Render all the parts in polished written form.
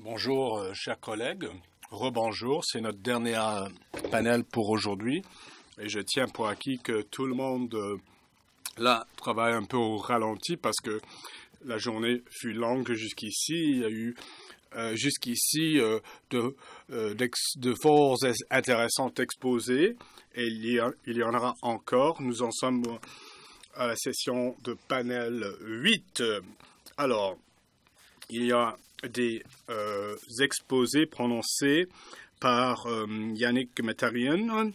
Bonjour, chers collègues. Rebonjour, c'est notre dernier panel pour aujourd'hui. Et je tiens pour acquis que tout le monde, là, travaille un peu au ralenti parce que la journée fut longue jusqu'ici. Il y a eu jusqu'ici de forts intéressants exposés. Et il y en aura encore. Nous en sommes à la session de panel 8. Alors, il y a des exposés prononcés par Yannick Metarian,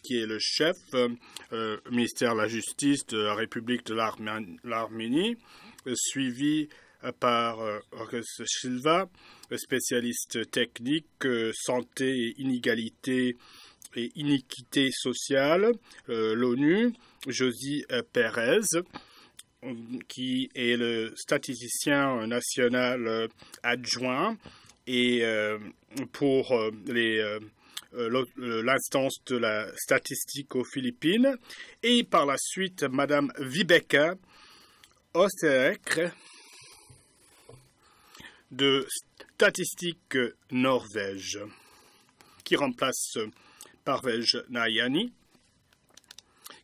qui est le chef ministère de la Justice de la République de l'Arménie, suivi par Rokas Silva, spécialiste technique, santé et inégalité et iniquité sociale, l'ONU, Josie Pérez, qui est le statisticien national adjoint et pour l'instance de la statistique aux Philippines, et par la suite Madame Vibeke Osterek de Statistique Norvège, qui remplace Parvej Nayani,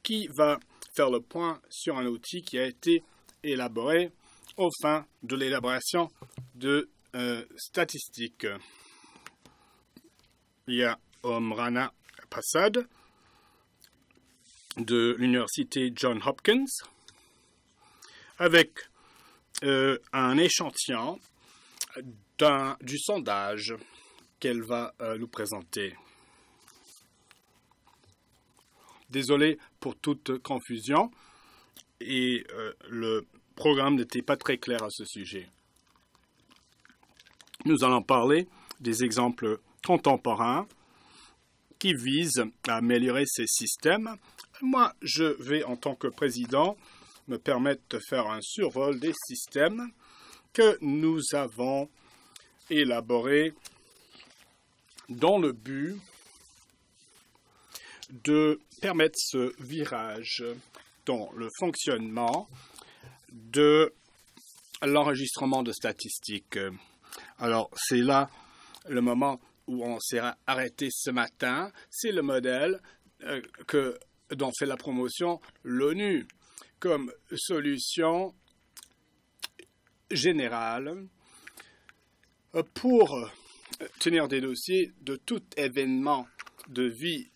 qui va faire le point sur un outil qui a été élaboré au fin de l'élaboration de statistiques. Il y a Omrana Passad de l'université Johns Hopkins avec un échantillon du sondage qu'elle va nous présenter. Désolé pour toute confusion et le programme n'était pas très clair à ce sujet. Nous allons parler des exemples contemporains qui visent à améliorer ces systèmes. Moi, je vais, en tant que président, me permettre de faire un survol des systèmes que nous avons élaborés dans le but de permettre ce virage dans le fonctionnement de l'enregistrement de statistiques. Alors, c'est là le moment où on s'est arrêté ce matin. C'est le modèle dont fait la promotion l'ONU comme solution générale pour tenir des dossiers de tout événement de vie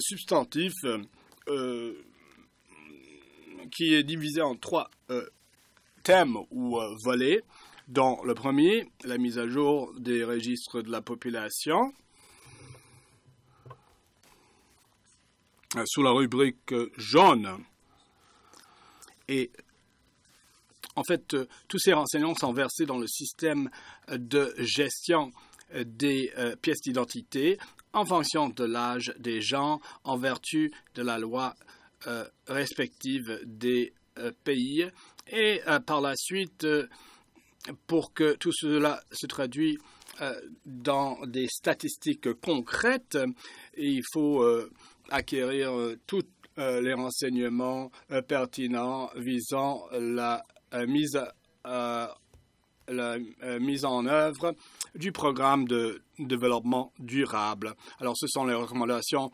substantif qui est divisé en trois thèmes ou volets. Dans le premier, la mise à jour des registres de la population, sous la rubrique jaune. Et en fait, tous ces renseignements sont versés dans le système de gestion des pièces d'identité en fonction de l'âge des gens, en vertu de la loi respective des pays. Et par la suite, pour que tout cela se traduise dans des statistiques concrètes, il faut acquérir tous les renseignements pertinents visant la mise en œuvre du programme de développement durable. Alors, ce sont les recommandations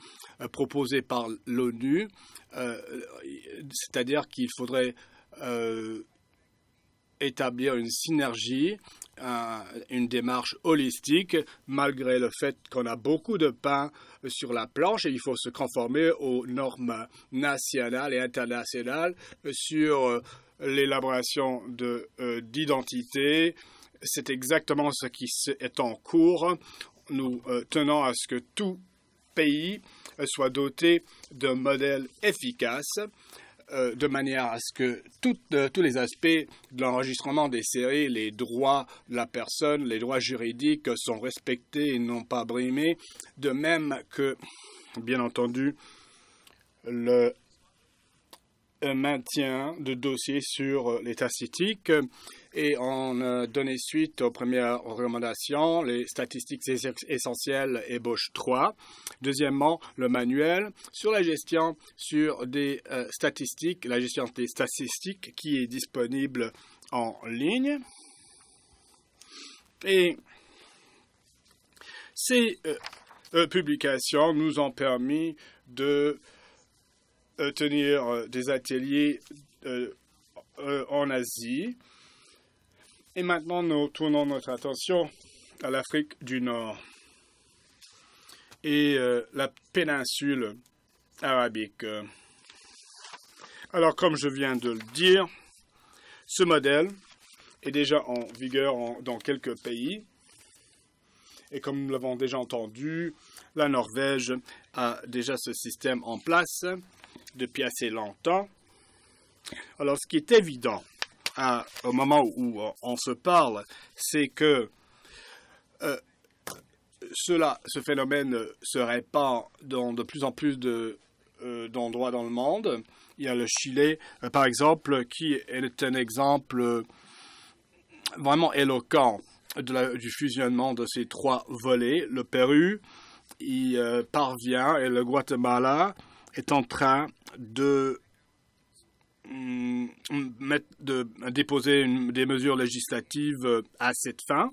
proposées par l'ONU, c'est-à-dire qu'il faudrait établir une synergie, une démarche holistique, malgré le fait qu'on a beaucoup de pain sur la planche et il faut se conformer aux normes nationales et internationales sur l'élaboration d'identité. C'est exactement ce qui est en cours. Nous tenons à ce que tout pays soit doté d'un modèle efficace, de manière à ce que tous les aspects de l'enregistrement des séries, les droits de la personne, les droits juridiques sont respectés et non pas brimés, de même que, bien entendu, le maintien de dossiers sur les statistiques. Et on a donné suite aux premières recommandations, les statistiques essentielles ébauche 3. Deuxièmement, le manuel sur la gestion sur des statistiques, la gestion des statistiques qui est disponible en ligne. Et Ces publications nous ont permis de tenir des ateliers en Asie. Et maintenant, nous tournons notre attention à l'Afrique du Nord et la péninsule arabique. Alors, comme je viens de le dire, ce modèle est déjà en vigueur dans quelques pays. Et comme nous l'avons déjà entendu, la Norvège a déjà ce système en place depuis assez longtemps. Alors, ce qui est évident au moment où on se parle, c'est que ce phénomène se répand dans de plus en plus d'endroits dans le monde. Il y a le Chili, par exemple, qui est un exemple vraiment éloquent du fusionnement de ces trois volets. Le Pérou y parvient et le Guatemala est en train de déposer des mesures législatives à cette fin.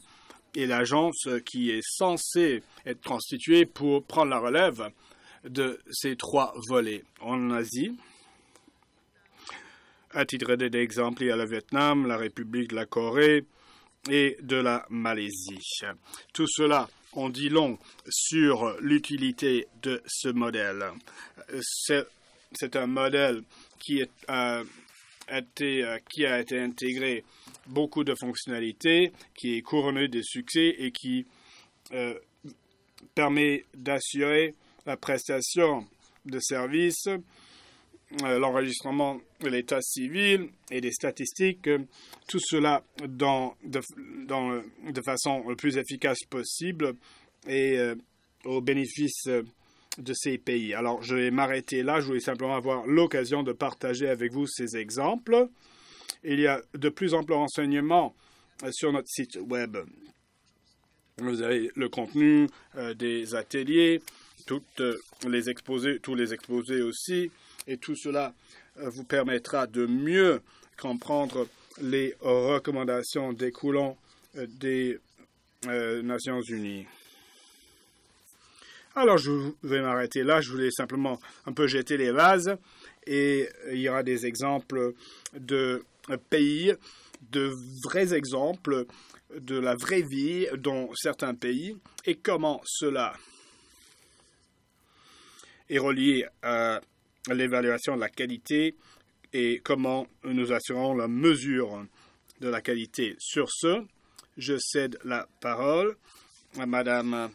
Et l'agence qui est censée être constituée pour prendre la relève de ces trois volets en Asie. À titre d'exemple, il y a le Vietnam, la République de la Corée et de la Malaisie. Tout cela en dit long sur l'utilité de ce modèle. C'est un modèle qui a été intégré beaucoup de fonctionnalités, qui est couronné de succès et qui permet d'assurer la prestation de services, l'enregistrement de l'état civil et des statistiques, tout cela de façon le plus efficace possible et au bénéfice de ces pays. Alors, je vais m'arrêter là. Je voulais simplement avoir l'occasion de partager avec vous ces exemples. Il y a de plus amples renseignements sur notre site web. Vous avez le contenu des ateliers, tous les exposés aussi, et tout cela vous permettra de mieux comprendre les recommandations découlant des Nations Unies. Alors, je vais m'arrêter là. Je voulais simplement un peu jeter les vases et il y aura des exemples de pays, de vrais exemples de la vraie vie dans certains pays et comment cela est relié à l'évaluation de la qualité et comment nous assurons la mesure de la qualité. Sur ce, je cède la parole à Madame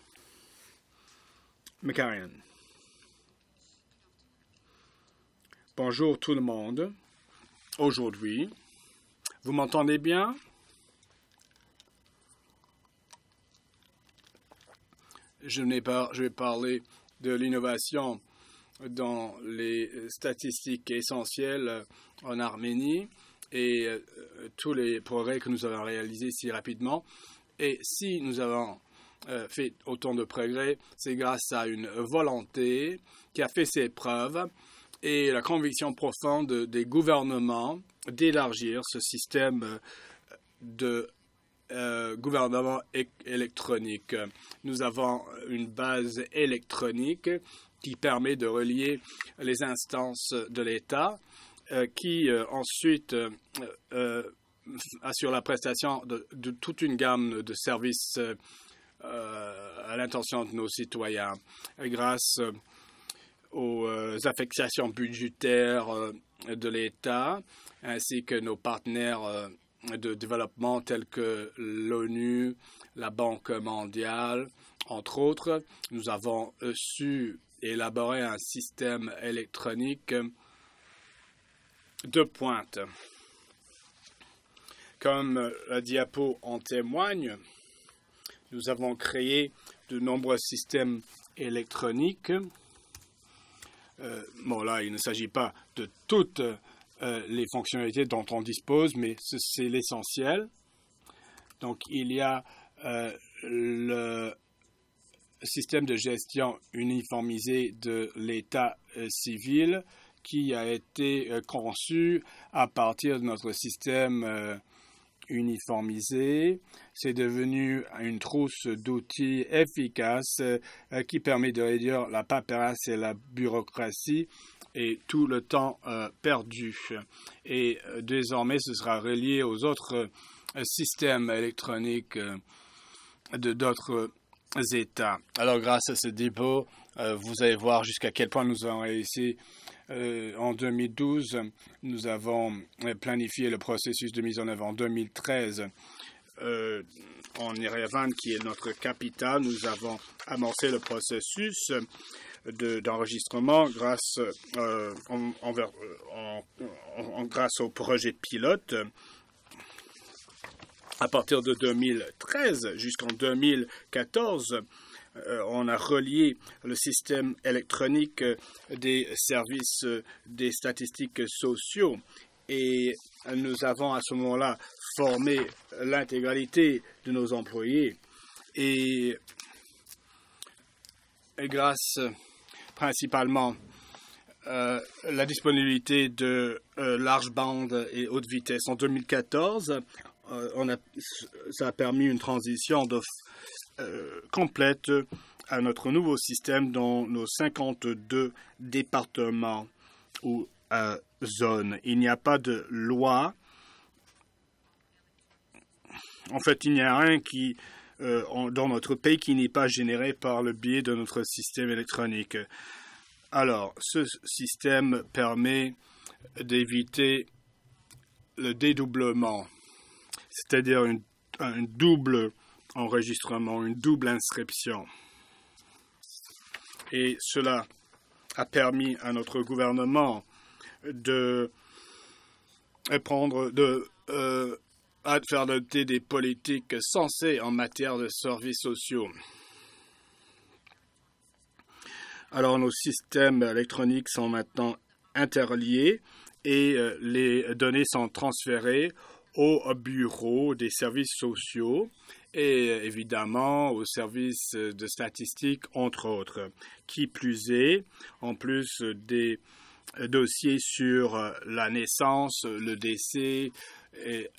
McCarrion. Bonjour tout le monde. Aujourd'hui, vous m'entendez bien? Je vais parler de l'innovation dans les statistiques essentielles en Arménie et tous les progrès que nous avons réalisés si rapidement. Et si nous avons fait autant de progrès, c'est grâce à une volonté qui a fait ses preuves et la conviction profonde des gouvernements d'élargir ce système de gouvernement électronique. Nous avons une base électronique qui permet de relier les instances de l'État qui ensuite assure la prestation de toute une gamme de services à l'intention de nos citoyens grâce aux affectations budgétaires de l'État ainsi que nos partenaires de développement tels que l'ONU, la Banque mondiale, entre autres. Nous avons su élaborer un système électronique de pointe. Comme la diapo en témoigne, nous avons créé de nombreux systèmes électroniques. Bon, là, il ne s'agit pas de toutes les fonctionnalités dont on dispose, mais c'est l'essentiel. Donc, il y a le système de gestion uniformisé de l'État civil qui a été conçu à partir de notre système uniformisé. C'est devenu une trousse d'outils efficace qui permet de réduire la paperasse et la bureaucratie et tout le temps perdu. Et désormais, ce sera relié aux autres systèmes électroniques de d'autres États. Alors, grâce à ce dépôt, vous allez voir jusqu'à quel point nous avons réussi. En 2012, nous avons planifié le processus de mise en œuvre. En 2013, en Yerevan, qui est notre capitale, nous avons amorcé le processus d'enregistrement grâce au projet pilote. À partir de 2013 jusqu'en 2014, on a relié le système électronique des services des statistiques sociaux et nous avons à ce moment-là formé l'intégralité de nos employés et grâce principalement la disponibilité de large bande et haute vitesse en 2014, ça a permis une transition complète à notre nouveau système dans nos 52 départements ou zones. Il n'y a pas de loi. En fait, il n'y a rien dans notre pays qui n'est pas généré par le biais de notre système électronique. Alors, ce système permet d'éviter le dédoublement, c'est-à-dire un double enregistrement, une double inscription. Et cela a permis à notre gouvernement de faire adopter des politiques sensées en matière de services sociaux. Alors, nos systèmes électroniques sont maintenant interliés et les données sont transférées au bureau des services sociaux et évidemment aux services de statistiques, entre autres. Qui plus est, en plus des dossiers sur la naissance, le décès, et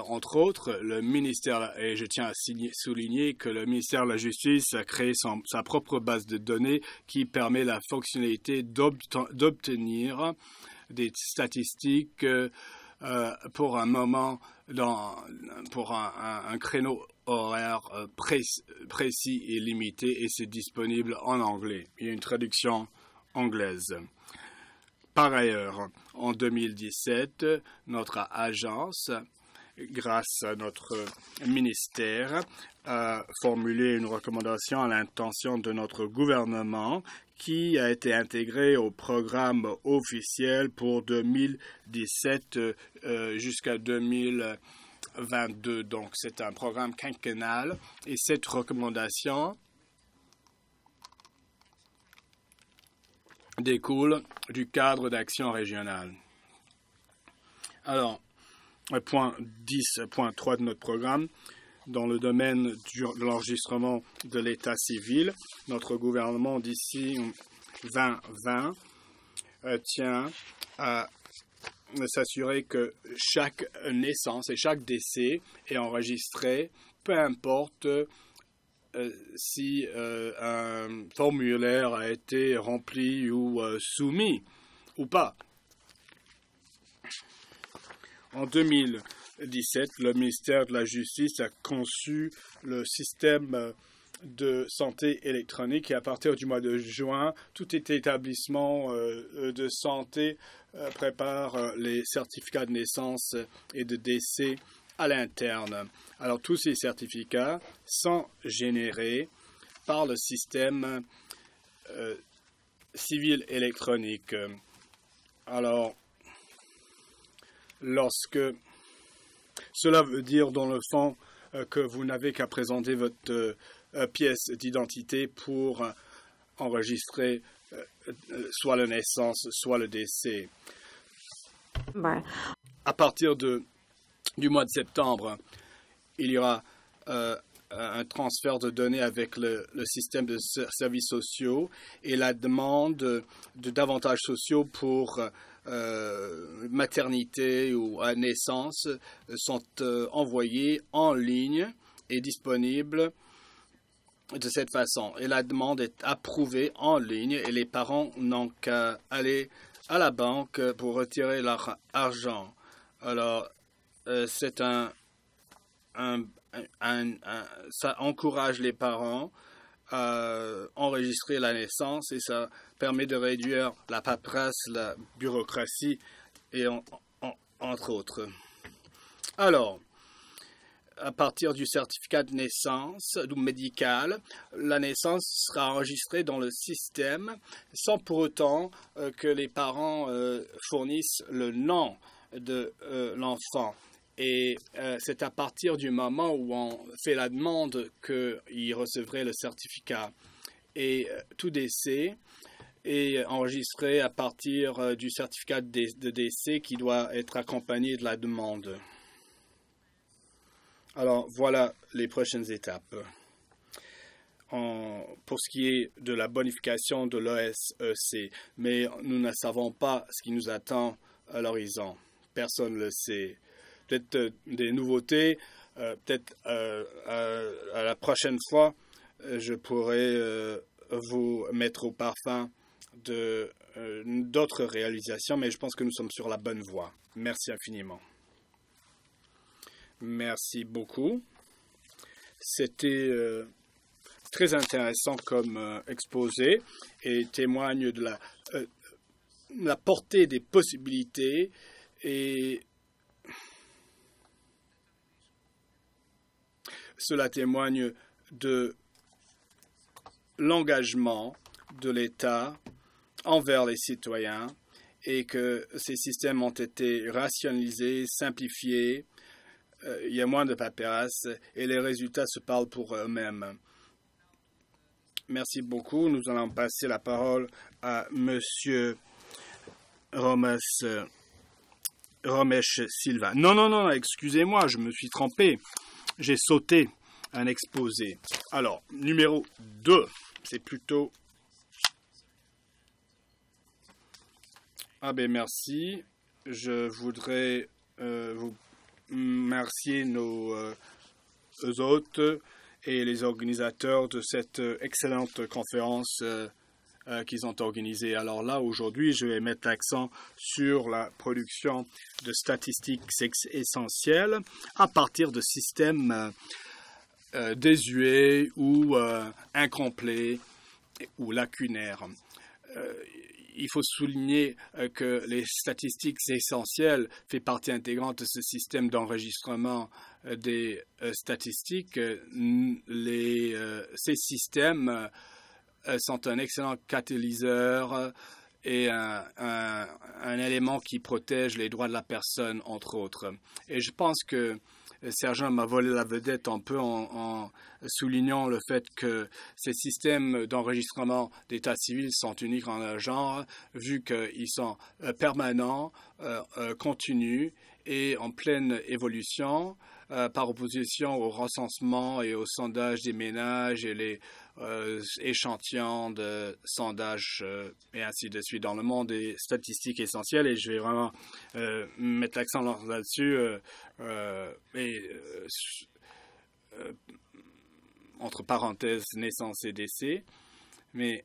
entre autres, le ministère, et je tiens à souligner que le ministère de la Justice a créé sa propre base de données qui permet la fonctionnalité d'obtenir des statistiques pour un moment, pour un créneau horaire précis et limité, et c'est disponible en anglais. Il y a une traduction anglaise. Par ailleurs, en 2017, notre agence, grâce à notre ministère, a formulé une recommandation à l'intention de notre gouvernement qui a été intégrée au programme officiel pour 2017 jusqu'à 2022. Donc, c'est un programme quinquennal et cette recommandation découle du cadre d'action régionale. Alors, point 10.3 de notre programme, dans le domaine de l'enregistrement de l'état civil, notre gouvernement d'ici 2020 tient à s'assurer que chaque naissance et chaque décès est enregistré, peu importe si un formulaire a été rempli ou soumis ou pas. En 2017, le ministère de la Justice a conçu le système de santé électronique et à partir du mois de juin, tout établissement de santé prépare les certificats de naissance et de décès à l'interne. Alors, tous ces certificats sont générés par le système civil électronique. Alors, lorsque cela veut dire, dans le fond, que vous n'avez qu'à présenter votre pièce d'identité pour enregistrer soit la naissance, soit le décès. Ouais. À partir du mois de septembre, il y aura un transfert de données avec le système de services sociaux et la demande de davantage sociaux pour maternité ou à naissance sont envoyés en ligne et disponibles de cette façon. Et la demande est approuvée en ligne et les parents n'ont qu'à aller à la banque pour retirer leur argent. Alors, ça encourage les parents à enregistrer la naissance et ça permet de réduire la paperasse, la bureaucratie et entre autres. Alors, à partir du certificat de naissance médical, la naissance sera enregistrée dans le système sans pour autant que les parents fournissent le nom de l'enfant. Et c'est à partir du moment où on fait la demande qu'il recevrait le certificat. Et tout décès est enregistré à partir du certificat de décès qui doit être accompagné de la demande. Alors, voilà les prochaines étapes. Pour ce qui est de la bonification de l'OSEC, mais nous ne savons pas ce qui nous attend à l'horizon. Personne ne le sait. Peut-être des nouveautés, peut-être à la prochaine fois, je pourrai vous mettre au parfum d'autres réalisations, mais je pense que nous sommes sur la bonne voie. Merci infiniment. Merci beaucoup. C'était très intéressant comme exposé et témoigne de la portée des possibilités et cela témoigne de l'engagement de l'État envers les citoyens et que ces systèmes ont été rationalisés, simplifiés. Il y a moins de paperasse et les résultats se parlent pour eux-mêmes. Merci beaucoup. Nous allons passer la parole à Monsieur Romesh Silva. Non, excusez-moi, je me suis trompé. J'ai sauté un exposé. Alors, numéro 2, c'est plutôt... Ah ben merci. Je voudrais vous remercier nos hôtes et les organisateurs de cette excellente conférence qu'ils ont organisée. Alors là, aujourd'hui, je vais mettre l'accent sur la production de statistiques essentielles à partir de systèmes désuets ou incomplets ou lacunaires. Il faut souligner que les statistiques essentielles font partie intégrante de ce système d'enregistrement des statistiques. Ces systèmes sont un excellent catalyseur et un élément qui protège les droits de la personne, entre autres. Et je pense que Sergent m'a volé la vedette un peu en soulignant le fait que ces systèmes d'enregistrement d'état civil sont uniques en leur genre, vu qu'ils sont permanents, continus et en pleine évolution, par opposition au recensement et au sondage des ménages et les échantillons de sondage et ainsi de suite dans le monde des statistiques essentielles. Et je vais vraiment mettre l'accent là-dessus entre parenthèses naissance et décès. Mais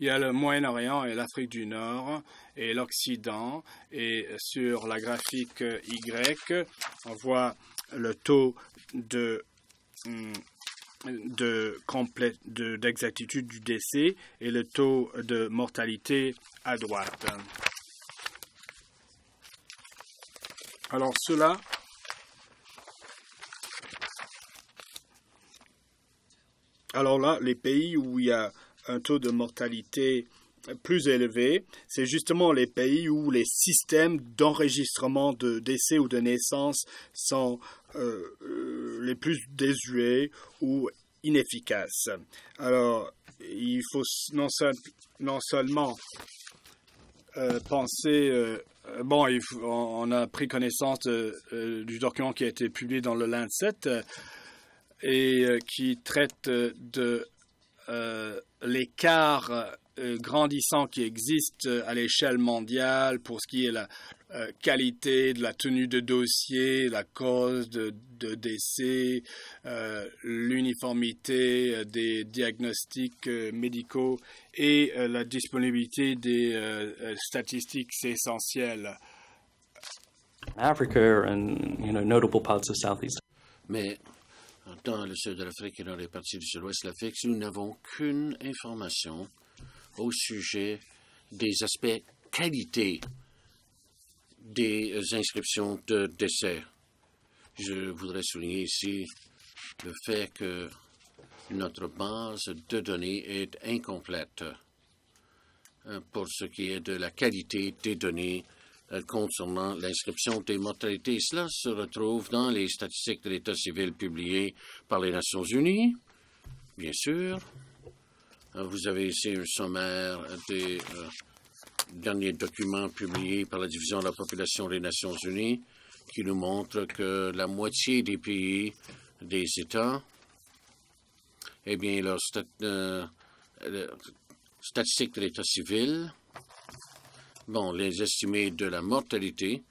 il y a le Moyen-Orient et l'Afrique du Nord et l'Occident. Et sur la graphique Y, on voit le taux d'exactitude du décès et le taux de mortalité à droite. Alors cela alors là, les pays où il y a un taux de mortalité plus élevé, c'est justement les pays où les systèmes d'enregistrement de décès ou de naissance sont les plus désuets ou inefficaces. Alors, il faut non seulement penser... on a pris connaissance du document qui a été publié dans le Lancet, et qui traite de l'écart grandissant qui existe à l'échelle mondiale pour ce qui est la qualité de la tenue de dossier, la cause de décès, l'uniformité des diagnostics médicaux et la disponibilité des statistiques essentielles. Africa and notable parts of Southeast. Mais dans le sud de l'Afrique et dans les parties du sud-ouest de l'Afrique, nous n'avons aucune information au sujet des aspects qualité des inscriptions de décès. Je voudrais souligner ici le fait que notre base de données est incomplète pour ce qui est de la qualité des données concernant l'inscription des mortalités. Cela se retrouve dans les statistiques de l'État civil publiées par les Nations unies, bien sûr. Vous avez ici un sommaire des derniers documents publiés par la Division de la population des Nations unies qui nous montre que la moitié des pays, des États, eh bien, leurs statistiques de l'État civil, bon, les estimés de la mortalité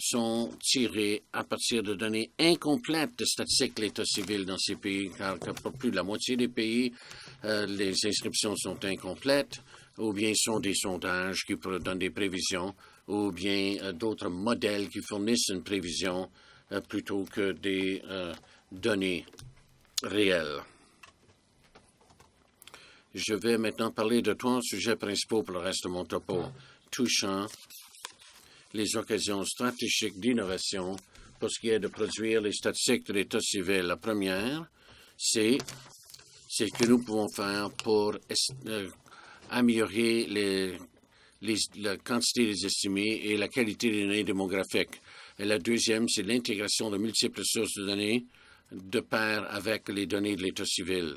sont tirés à partir de données incomplètes de statistiques de l'État civil dans ces pays, car pour plus de la moitié des pays, les inscriptions sont incomplètes, ou bien sont des sondages qui donnent des prévisions, ou bien d'autres modèles qui fournissent une prévision plutôt que des données réelles. Je vais maintenant parler de trois sujets principaux pour le reste de mon topo, touchant les occasions stratégiques d'innovation pour ce qui est de produire les statistiques de l'État civil. La première, c'est ce que nous pouvons faire pour améliorer la quantité des estimés et la qualité des données démographiques. Et la deuxième, c'est l'intégration de multiples sources de données de pair avec les données de l'État civil.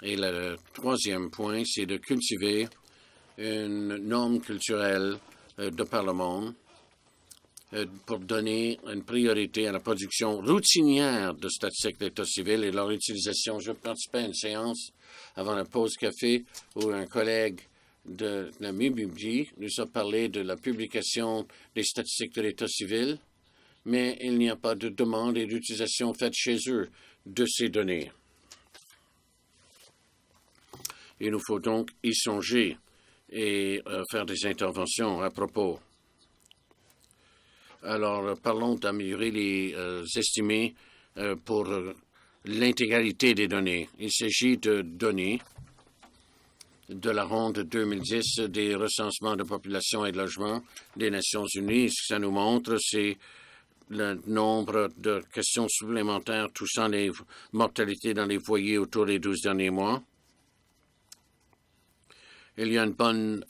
Et le troisième point, c'est de cultiver une norme culturelle de par le monde pour donner une priorité à la production routinière de statistiques d'État civil et leur utilisation. Je participais à une séance avant la pause café où un collègue de la MIBUBG nous a parlé de la publication des statistiques de l'État civil, mais il n'y a pas de demande et d'utilisation faite chez eux de ces données. Il nous faut donc y songer et faire des interventions à propos. Alors, parlons d'améliorer les estimés pour l'intégralité des données. Il s'agit de données de la ronde 2010 des recensements de population et de logement des Nations unies. Ce que ça nous montre, c'est le nombre de questions supplémentaires touchant les mortalités dans les foyers autour des 12 derniers mois. Il y a une bonne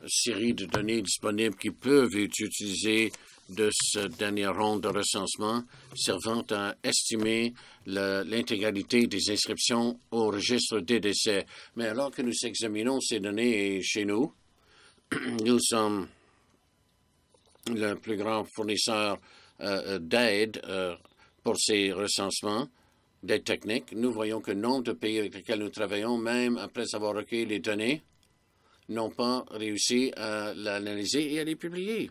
série de données disponibles qui peuvent être utilisées de cette dernière ronde de recensement, servant à estimer l'intégralité des inscriptions au registre des décès. Mais alors que nous examinons ces données chez nous, nous sommes le plus grand fournisseur d'aide pour ces recensements, d'aide technique. Nous voyons que le nombre de pays avec lesquels nous travaillons, même après avoir recueilli les données, n'ont pas réussi à l'analyser et à les publier.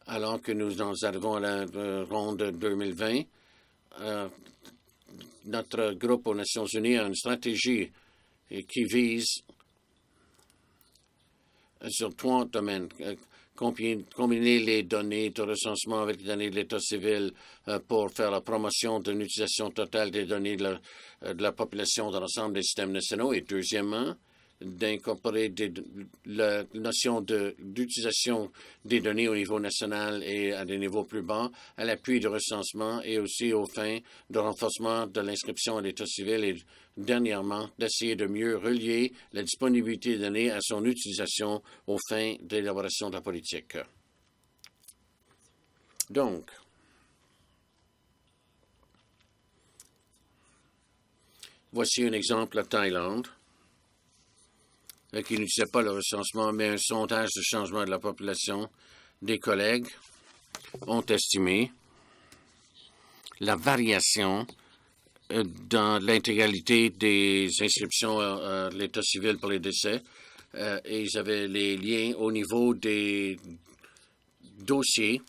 Alors que nous en arrivons à la ronde 2020, notre groupe aux Nations unies a une stratégie qui vise sur trois domaines. Combiner les données de recensement avec les données de l'État civil pour faire la promotion d'une utilisation totale des données de la population dans l'ensemble des systèmes nationaux. Et deuxièmement, d'incorporer la notion d'utilisation des données au niveau national et à des niveaux plus bas, à l'appui du recensement et aussi aux fins de renforcement de l'inscription à l'État civil et dernièrement, d'essayer de mieux relier la disponibilité des données à son utilisation aux fins de l'élaboration de la politique. Donc, voici un exemple à Thaïlande qui n'utilisait pas le recensement, mais un sondage de changement de la population. Des collègues ont estimé la variation dans l'intégralité des inscriptions à l'état civil pour les décès. Et ils avaient les liens au niveau des dossiers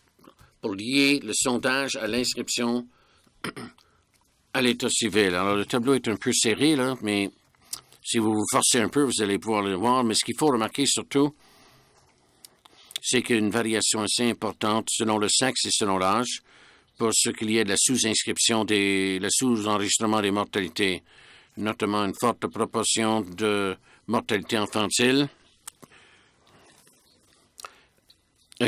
pour lier le sondage à l'inscription à l'état civil. Alors, le tableau est un peu serré, là, mais si vous vous forcez un peu, vous allez pouvoir le voir. Mais ce qu'il faut remarquer surtout, c'est qu'il y a une variation assez importante selon le sexe et selon l'âge pour ce qu'il y a de la sous-inscription le sous-enregistrement des mortalités, notamment une forte proportion de mortalité infantile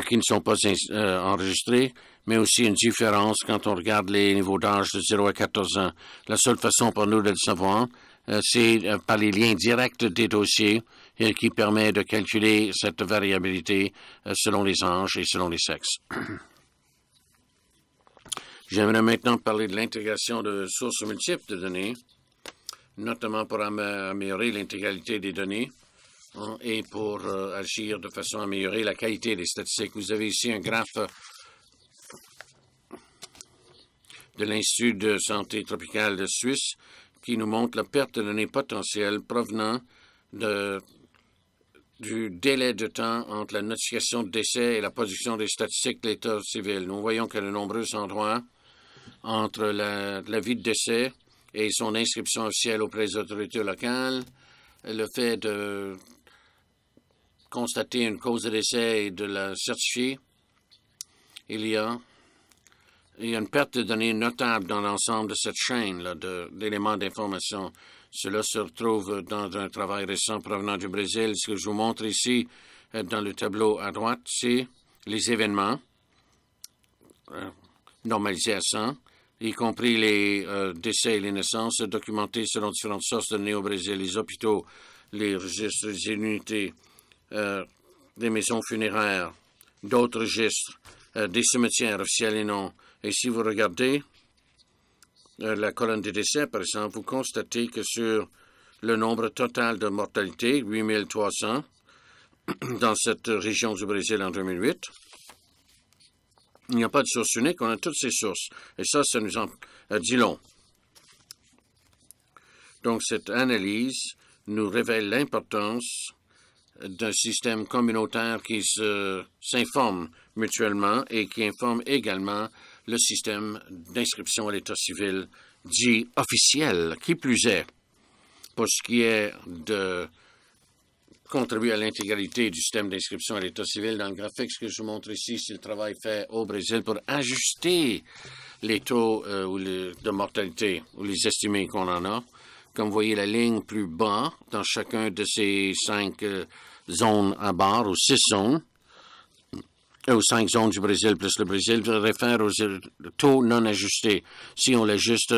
qui ne sont pas enregistrées, mais aussi une différence quand on regarde les niveaux d'âge de 0 à 14 ans. La seule façon pour nous de le savoir, c'est par les liens directs des dossiers qui permet de calculer cette variabilité selon les âges et selon les sexes. J'aimerais maintenant parler de l'intégration de sources multiples de données, notamment pour améliorer l'intégralité des données et pour agir de façon à améliorer la qualité des statistiques. Vous avez ici un graphe de l'Institut de santé tropicale de Suisse qui nous montre la perte de données potentielles provenant du délai de temps entre la notification de décès et la production des statistiques de l'état civil. Nous voyons que de nombreux endroits entre l'avis de décès et son inscription officielle auprès des autorités locales, le fait de constater une cause de décès et de la certifier, il y a une perte de données notable dans l'ensemble de cette chaîne d'éléments d'information. Cela se retrouve dans un travail récent provenant du Brésil. Ce que je vous montre ici dans le tableau à droite, c'est les événements normalisés à 100, y compris les décès et les naissances documentés selon différentes sources de données au Brésil, les hôpitaux, les registres des unités, des maisons funéraires, d'autres registres, des cimetières officiels et non. Et si vous regardez la colonne des décès, par exemple, vous constatez que sur le nombre total de mortalité, 8300, dans cette région du Brésil en 2008, il n'y a pas de source unique, on a toutes ces sources. Et ça nous en dit long. Donc, cette analyse nous révèle l'importance d'un système communautaire qui s'informe mutuellement et qui informe également le système d'inscription à l'état civil dit officiel. Qui plus est, pour ce qui est de contribuer à l'intégralité du système d'inscription à l'état civil, dans le graphique, ce que je vous montre ici, c'est le travail fait au Brésil pour ajuster les taux de mortalité ou les estimés qu'on en a. Comme vous voyez, la ligne plus bas dans chacun de ces 5 zones à barre, ou 6 zones, aux 5 zones du Brésil plus le Brésil, réfère aux taux non ajustés. Si on l'ajuste,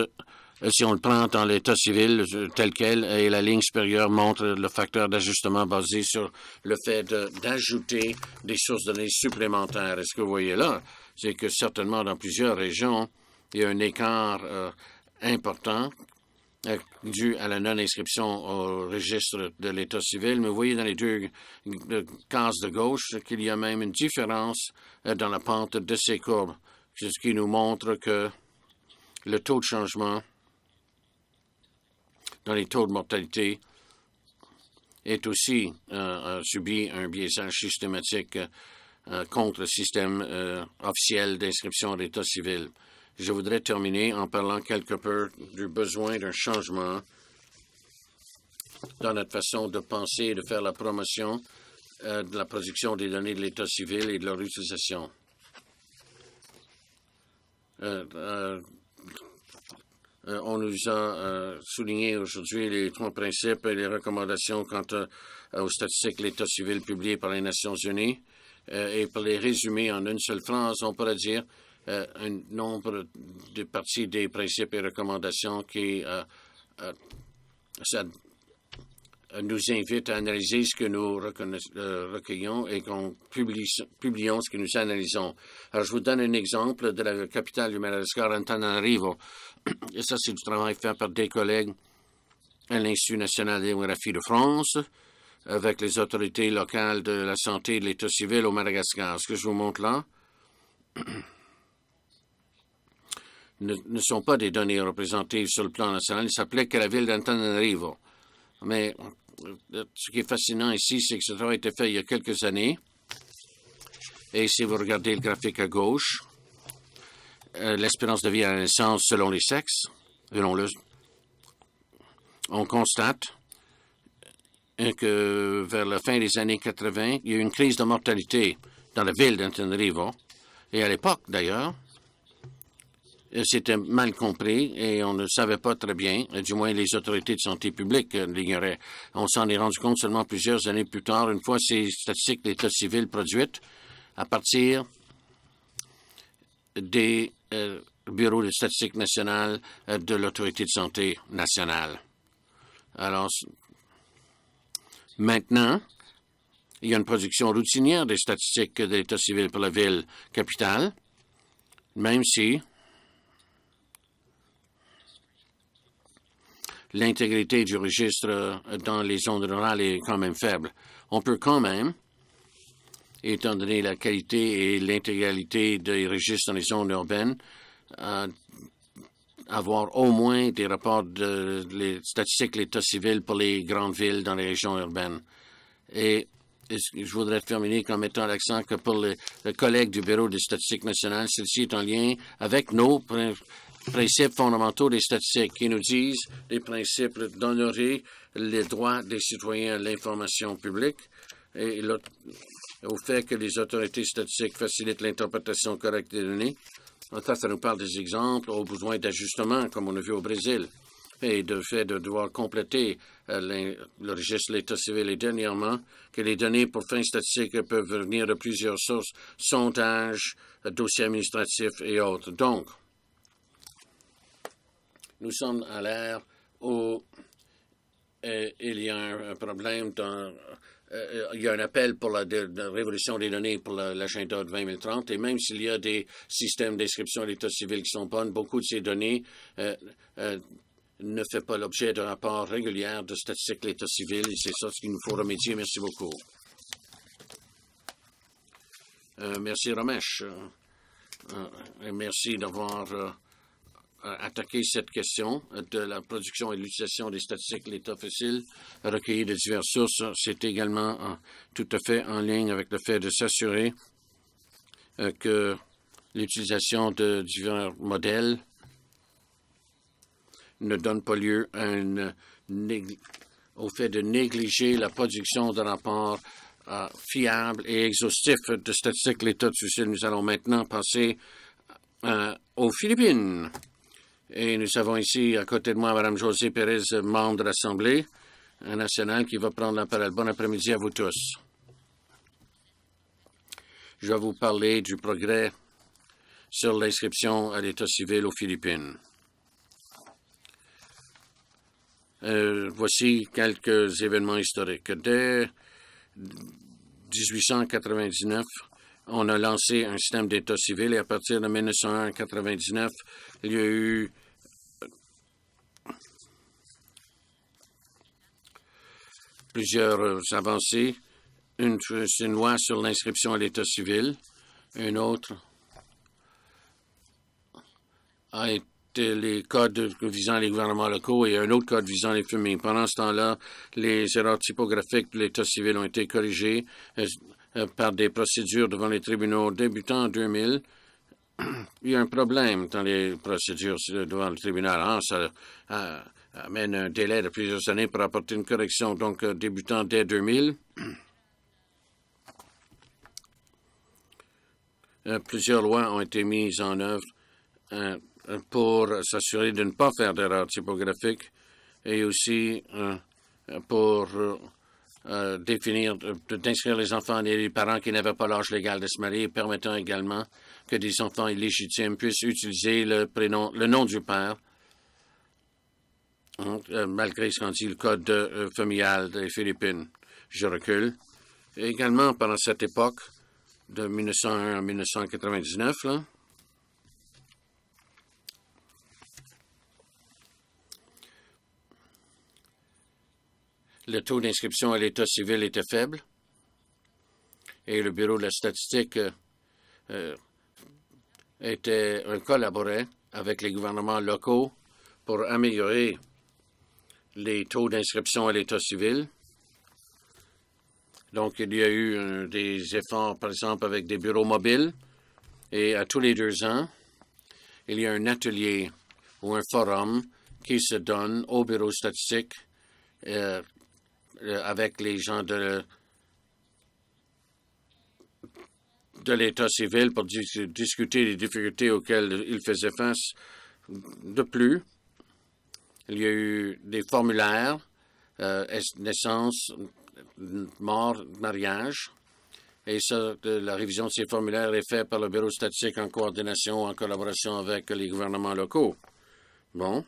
si on le prend dans l'état civil tel quel, et la ligne supérieure montre le facteur d'ajustement basé sur le fait d'ajouter des sources de données supplémentaires. Et ce que vous voyez là, c'est que certainement dans plusieurs régions, il y a un écart important dû à la non-inscription au registre de l'état civil. Mais vous voyez dans les 2 cases de gauche qu'il y a même une différence dans la pente de ces courbes, ce qui nous montre que le taux de changement dans les taux de mortalité est aussi subi un biaisage systématique contre le système officiel d'inscription à l'état civil. Je voudrais terminer en parlant quelque peu du besoin d'un changement dans notre façon de penser et de faire la promotion de la production des données de l'état civil et de leur utilisation. On nous a souligné aujourd'hui les 3 principes et les recommandations quant aux statistiques de l'état civil publiées par les Nations unies. Et pour les résumer en une seule phrase, on pourrait dire un nombre de parties des principes et recommandations qui nous invitent à analyser ce que nous recueillons et qu'on publions ce que nous analysons. Alors, je vous donne un exemple de la capitale du Madagascar, Antananarivo. Et ça, c'est du travail fait par des collègues à l'Institut national de démographie de France, avec les autorités locales de la santé et de l'état civil au Madagascar. Ce que je vous montre là, ne sont pas des données représentatives sur le plan national. Il s'appelait que la ville d'Antananarivo. Mais ce qui est fascinant ici, c'est que ce travail a été fait il y a quelques années. Et si vous regardez le graphique à gauche, l'espérance de vie à la naissance selon les sexes, on constate que vers la fin des années 80, il y a eu une crise de mortalité dans la ville d'Antananarivo. Et à l'époque, d'ailleurs, c'était mal compris et on ne savait pas très bien, du moins les autorités de santé publique l'ignoraient. On s'en est rendu compte seulement plusieurs années plus tard, une fois ces statistiques de l'État civil produites à partir des bureaux de statistique nationale de l'Autorité de santé nationale. Alors, maintenant, il y a une production routinière des statistiques de l'État civil pour la ville capitale, même si l'intégrité du registre dans les zones rurales est quand même faible. On peut quand même, étant donné la qualité et l'intégralité des registres dans les zones urbaines, avoir au moins des rapports les statistiques de l'État civil pour les grandes villes dans les régions urbaines. Et je voudrais terminer en mettant l'accent que pour le collègue du Bureau des statistiques nationales, celle-ci est en lien avec nos principes fondamentaux des statistiques qui nous disent les principes d'honorer les droits des citoyens à l'information publique et au fait que les autorités statistiques facilitent l'interprétation correcte des données. En fait, ça nous parle des exemples aux besoins d'ajustement, comme on a vu au Brésil, et de fait de devoir compléter le registre de l'État civil. Et dernièrement, que les données pour fins statistiques peuvent venir de plusieurs sources, sondages, dossiers administratifs et autres. Donc, nous sommes à l'ère où il y a un problème il y a un appel pour la révolution des données pour l'agenda de 2030, et même s'il y a des systèmes d'inscription à l'État civil qui sont bonnes, beaucoup de ces données ne font pas l'objet de rapports réguliers de statistiques de l'État civil, et c'est ça ce qu'il nous faut remédier. Merci beaucoup. Merci, Ramesh. Merci d'avoir attaqué cette question de la production et l'utilisation des statistiques de l'État civil recueillies de diverses sources. C'est également tout à fait en ligne avec le fait de s'assurer que l'utilisation de divers modèles ne donne pas lieu au fait de négliger la production de rapports fiables et exhaustifs de statistiques de l'État civil. Nous allons maintenant passer aux Philippines. Et nous avons ici, à côté de moi, Mme José Pérez, membre de l'Assemblée nationale, qui va prendre la parole. Bon après-midi à vous tous. Je vais vous parler du progrès sur l'inscription à l'État civil aux Philippines. Voici quelques événements historiques. Dès 1899, on a lancé un système d'État civil et à partir de 1999, il y a eu plusieurs avancées. Une loi sur l'inscription à l'État civil. Une autre a été les codes visant les gouvernements locaux et un autre code visant les familles. Pendant ce temps-là, les erreurs typographiques de l'État civil ont été corrigées par des procédures devant les tribunaux débutant en 2000. Il y a un problème dans les procédures devant le tribunal. Ça amène un délai de plusieurs années pour apporter une correction. Donc, débutant dès 2000, plusieurs lois ont été mises en œuvre pour s'assurer de ne pas faire d'erreurs typographiques et aussi pour d'inscrire les enfants et les parents qui n'avaient pas l'âge légal de se marier, permettant également que des enfants illégitimes puissent utiliser le nom du père, malgré ce qu'en dit le code familial des Philippines. Je recule. Et également, pendant cette époque, de 1901 à 1999, là, le taux d'inscription à l'État civil était faible et le Bureau de la statistique collaborait avec les gouvernements locaux pour améliorer les taux d'inscription à l'État civil. Donc, il y a eu des efforts, par exemple, avec des bureaux mobiles. Et à tous les 2 ans, il y a un atelier ou un forum qui se donne au bureau statistique avec les gens de l'État civil pour discuter des difficultés auxquelles ils faisaient face. De plus, il y a eu des formulaires, naissance, mort, mariage. Et ça, la révision de ces formulaires est faite par le Bureau statistique en coordination, en collaboration avec les gouvernements locaux. Bon.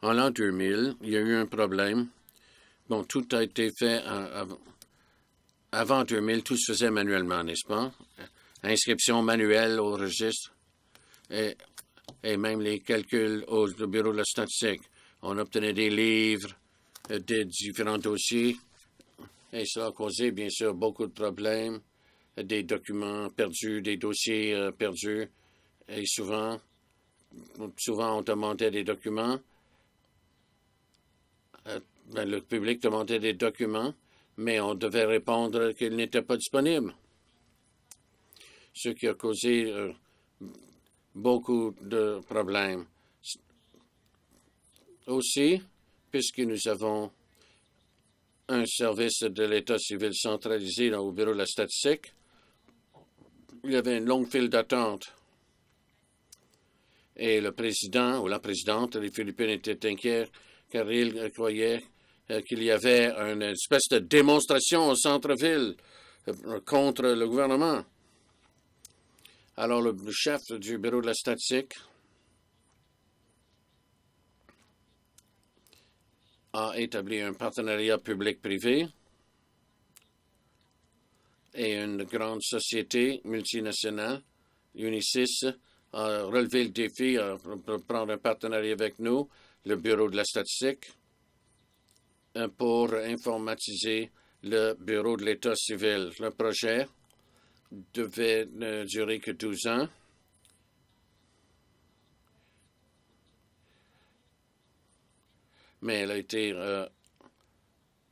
En l'an 2000, il y a eu un problème. Bon, tout a été fait avant 2000, tout se faisait manuellement, n'est-ce pas? Inscription manuelle au registre et même les calculs au bureau de la statistique. On obtenait des livres, des différents dossiers, et cela a causé, bien sûr, beaucoup de problèmes, des documents perdus, des dossiers perdus, et souvent, on demandait des documents. Le public demandait des documents, mais on devait répondre qu'ils n'étaient pas disponibles. Ce qui a causé beaucoup de problèmes. Aussi, puisque nous avons un service de l'État civil centralisé au bureau de la statistique, il y avait une longue file d'attente. Et le président ou la présidente des Philippines était inquiet car il croyait qu'il y avait une espèce de démonstration au centre-ville contre le gouvernement. Alors, le chef du bureau de la statistique a établi un partenariat public-privé et une grande société multinationale, Unisys, a relevé le défi de prendre un partenariat avec nous, le bureau de la statistique, pour informatiser le bureau de l'État civil. Le projet devait ne durer que 12 ans. Mais elle a été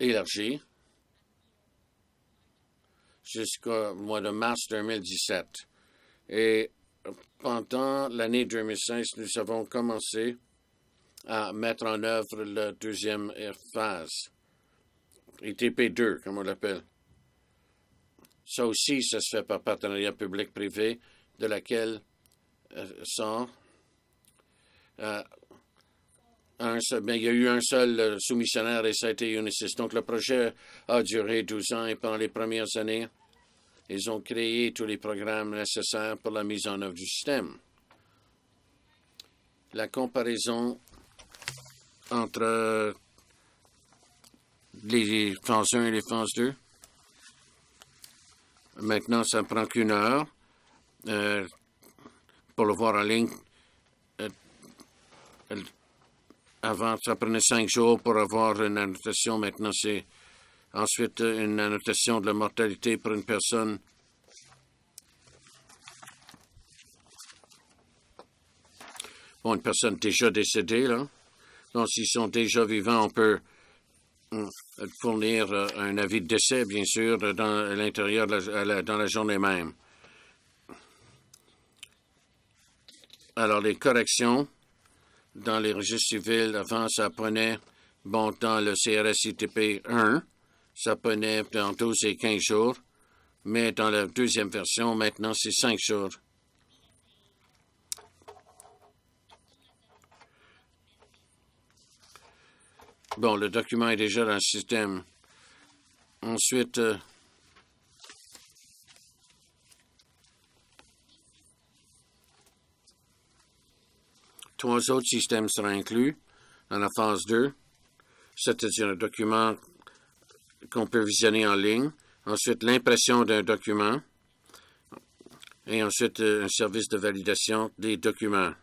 élargie jusqu'au mois de mars 2017. Et pendant l'année 2016, nous avons commencé à mettre en œuvre la deuxième phase, ITP2, comme on l'appelle. Ça aussi, ça se fait par partenariat public-privé, de laquelle sort il y a eu un seul soumissionnaire et ça a été Unisys. Donc, le projet a duré 12 ans et pendant les premières années, ils ont créé tous les programmes nécessaires pour la mise en œuvre du système. La comparaison entre les phases 1 et les phases 2. Maintenant, ça ne prend qu'une heure pour le voir en ligne. Avant, ça prenait 5 jours pour avoir une annotation. Maintenant, c'est ensuite une annotation de la mortalité pour une personne. Bon, une personne déjà décédée, là. Donc, s'ils sont déjà vivants, on peut fournir un avis de décès, bien sûr, dans l'intérieur, dans la journée même. Alors, les corrections dans les registres civils, avant, ça prenait, bon, dans le CRS-ITP 1, ça prenait entre 12 et 15 jours, mais dans la deuxième version, maintenant, c'est 5 jours. Bon, le document est déjà dans le système. Ensuite, trois autres systèmes seront inclus dans la phase 2, c'est-à-dire un document qu'on peut visionner en ligne. Ensuite, l'impression d'un document. Et ensuite, un service de validation des documents.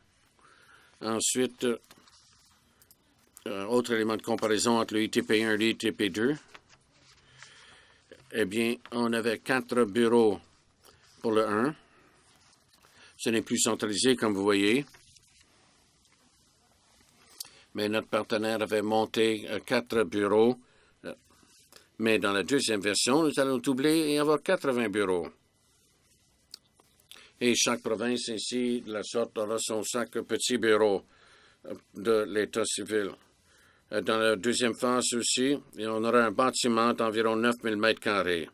Ensuite, autre élément de comparaison entre le ITP1 et le ITP2. Eh bien, on avait 4 bureaux pour le 1. Ce n'est plus centralisé, comme vous voyez. Mais notre partenaire avait monté 4 bureaux. Mais dans la deuxième version, nous allons doubler et avoir 80 bureaux. Et chaque province, ainsi, de la sorte, aura son chaque petit bureau de l'État civil. Dans la deuxième phase aussi, on aura un bâtiment d'environ 9000 mètres carrés.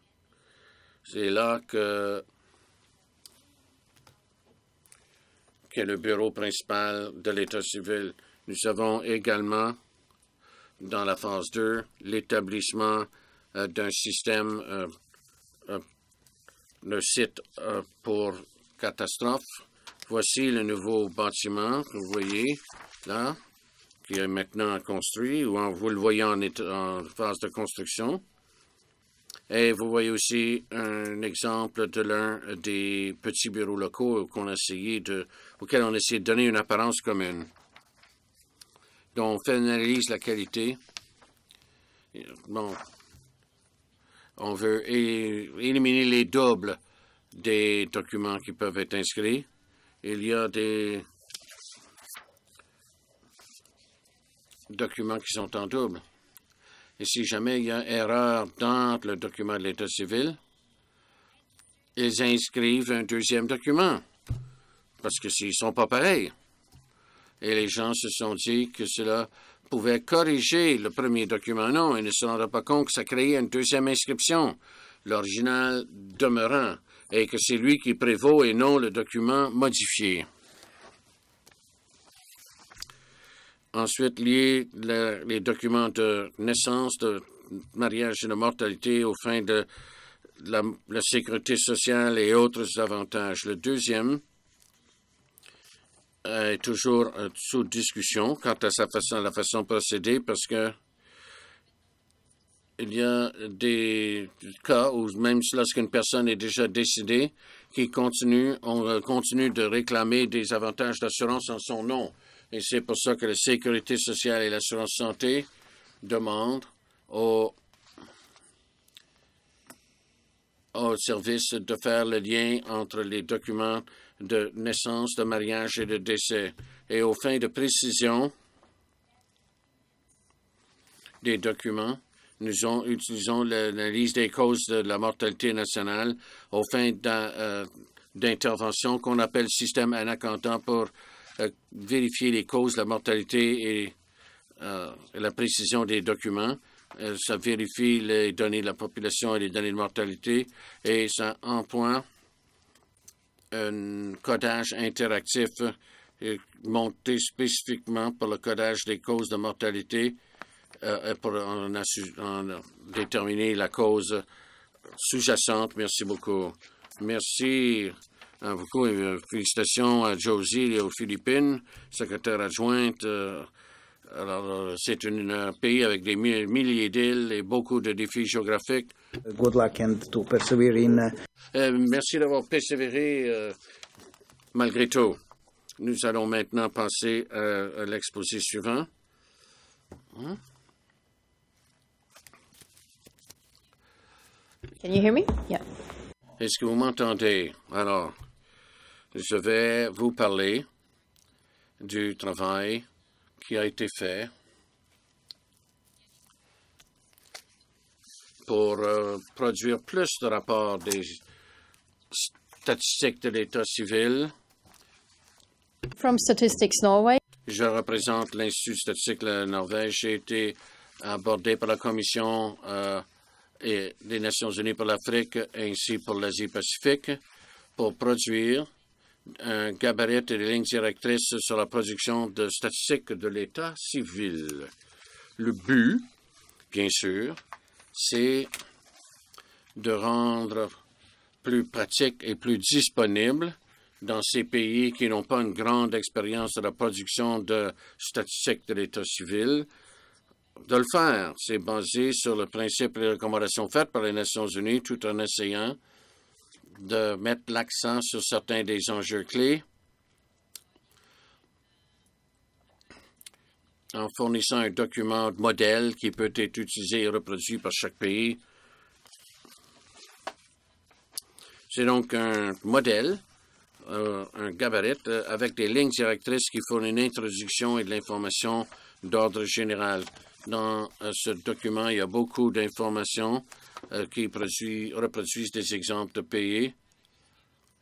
C'est là qu'est le bureau principal de l'État civil. Nous avons également, dans la phase 2, l'établissement d'un système, le site pour catastrophe. Voici le nouveau bâtiment que vous voyez là, qui est maintenant construit, ou vous le voyez en phase de construction. Et vous voyez aussi un exemple de l'un des petits bureaux locaux auxquels on a essayé de donner une apparence commune. Donc, on fait une analyse de la qualité. Bon, on veut éliminer les doubles des documents qui peuvent être inscrits. Il y a des documents qui sont en double. Et si jamais il y a erreur dans le document de l'État civil, ils inscrivent un deuxième document, parce que s'ils ne sont pas pareils. Et les gens se sont dit que cela pouvait corriger le premier document. Non, ils ne se rendaient pas compte que ça créait une deuxième inscription, l'original demeurant, et que c'est lui qui prévaut et non le document modifié. Ensuite, lier les documents de naissance, de mariage et de mortalité aux fins de la sécurité sociale et autres avantages. Le deuxième est toujours sous discussion quant à la façon de procéder, parce que il y a des cas où même lorsqu'une personne est déjà décédée, on continue de réclamer des avantages d'assurance en son nom. Et c'est pour ça que la Sécurité sociale et l'assurance santé demandent au service de faire le lien entre les documents de naissance, de mariage et de décès. Et aux fins de précision des documents, nous utilisons l'analyse des causes de la mortalité nationale aux fins d'intervention qu'on appelle système anaconda pour vérifier les causes de la mortalité et la précision des documents. Ça vérifie les données de la population et les données de mortalité, et ça emploie un codage interactif monté spécifiquement pour le codage des causes de mortalité pour en déterminer la cause sous-jacente. Merci beaucoup. Merci beaucoup et félicitations à Josie et aux Philippines, secrétaire adjointe. Alors, c'est un pays avec des milliers d'îles et beaucoup de défis géographiques. Good luck and to persevere in. Merci d'avoir persévéré malgré tout. Nous allons maintenant passer à l'exposé suivant. Can you hear me? Yeah. Est-ce que vous m'entendez? Alors, je vais vous parler du travail qui a été fait pour produire plus de rapports des statistiques de l'État civil. From Statistics Norway. Je représente l'Institut statistique de la Norvège. J'ai été abordé par la Commission et des Nations unies pour l'Afrique ainsi pour l'Asie-Pacifique pour produire un gabarit et des lignes directrices sur la production de statistiques de l'État civil. Le but, bien sûr, c'est de rendre plus pratique et plus disponible dans ces pays qui n'ont pas une grande expérience de la production de statistiques de l'État civil, de le faire. C'est basé sur le principe et les recommandations faites par les Nations unies, tout en essayant de mettre l'accent sur certains des enjeux clés en fournissant un document modèle qui peut être utilisé et reproduit par chaque pays. C'est donc un modèle, un gabarit avec des lignes directrices qui font une introduction et de l'information d'ordre général. Dans ce document, il y a beaucoup d'informations qui reproduisent des exemples de pays,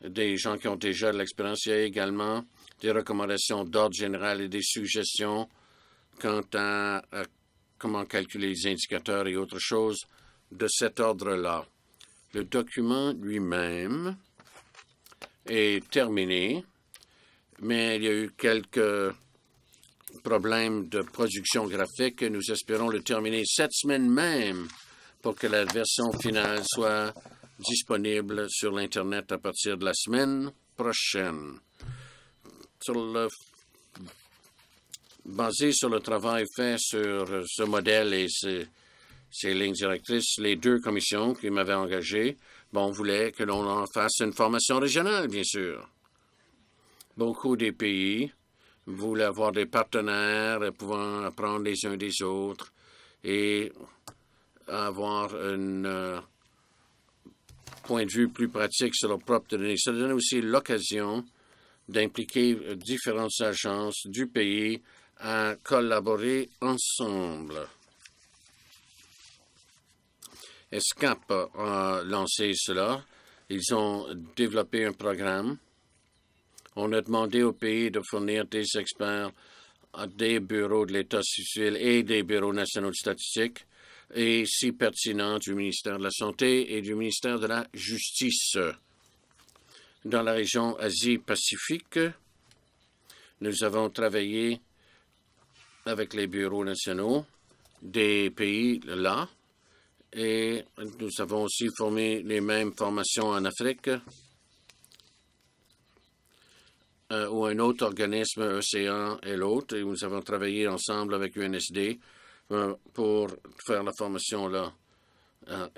des gens qui ont déjà de l'expérience. Il y a également des recommandations d'ordre général et des suggestions quant à comment calculer les indicateurs et autres choses de cet ordre-là. Le document lui-même est terminé, mais il y a eu quelques problèmes de production graphique. Nous espérons le terminer cette semaine même pour que la version finale soit disponible sur l'Internet à partir de la semaine prochaine. Basé sur le travail fait sur ce modèle et ces lignes directrices, les deux commissions qui m'avaient engagé, voulaient que l'on en fasse une formation régionale, bien sûr. Beaucoup des pays voulaient avoir des partenaires pouvant apprendre les uns des autres et avoir un point de vue plus pratique sur leurs propres données. Ça donne aussi l'occasion d'impliquer différentes agences du pays à collaborer ensemble. ESCAP a lancé cela. Ils ont développé un programme. On a demandé au pays de fournir des experts à des bureaux de l'État civil et des bureaux nationaux de statistique, et si pertinent du ministère de la Santé et du ministère de la Justice. Dans la région Asie-Pacifique, nous avons travaillé avec les bureaux nationaux des pays là, et nous avons aussi formé les mêmes formations en Afrique, où un autre organisme, Océan et l'autre, et nous avons travaillé ensemble avec UNSD pour faire la formation là.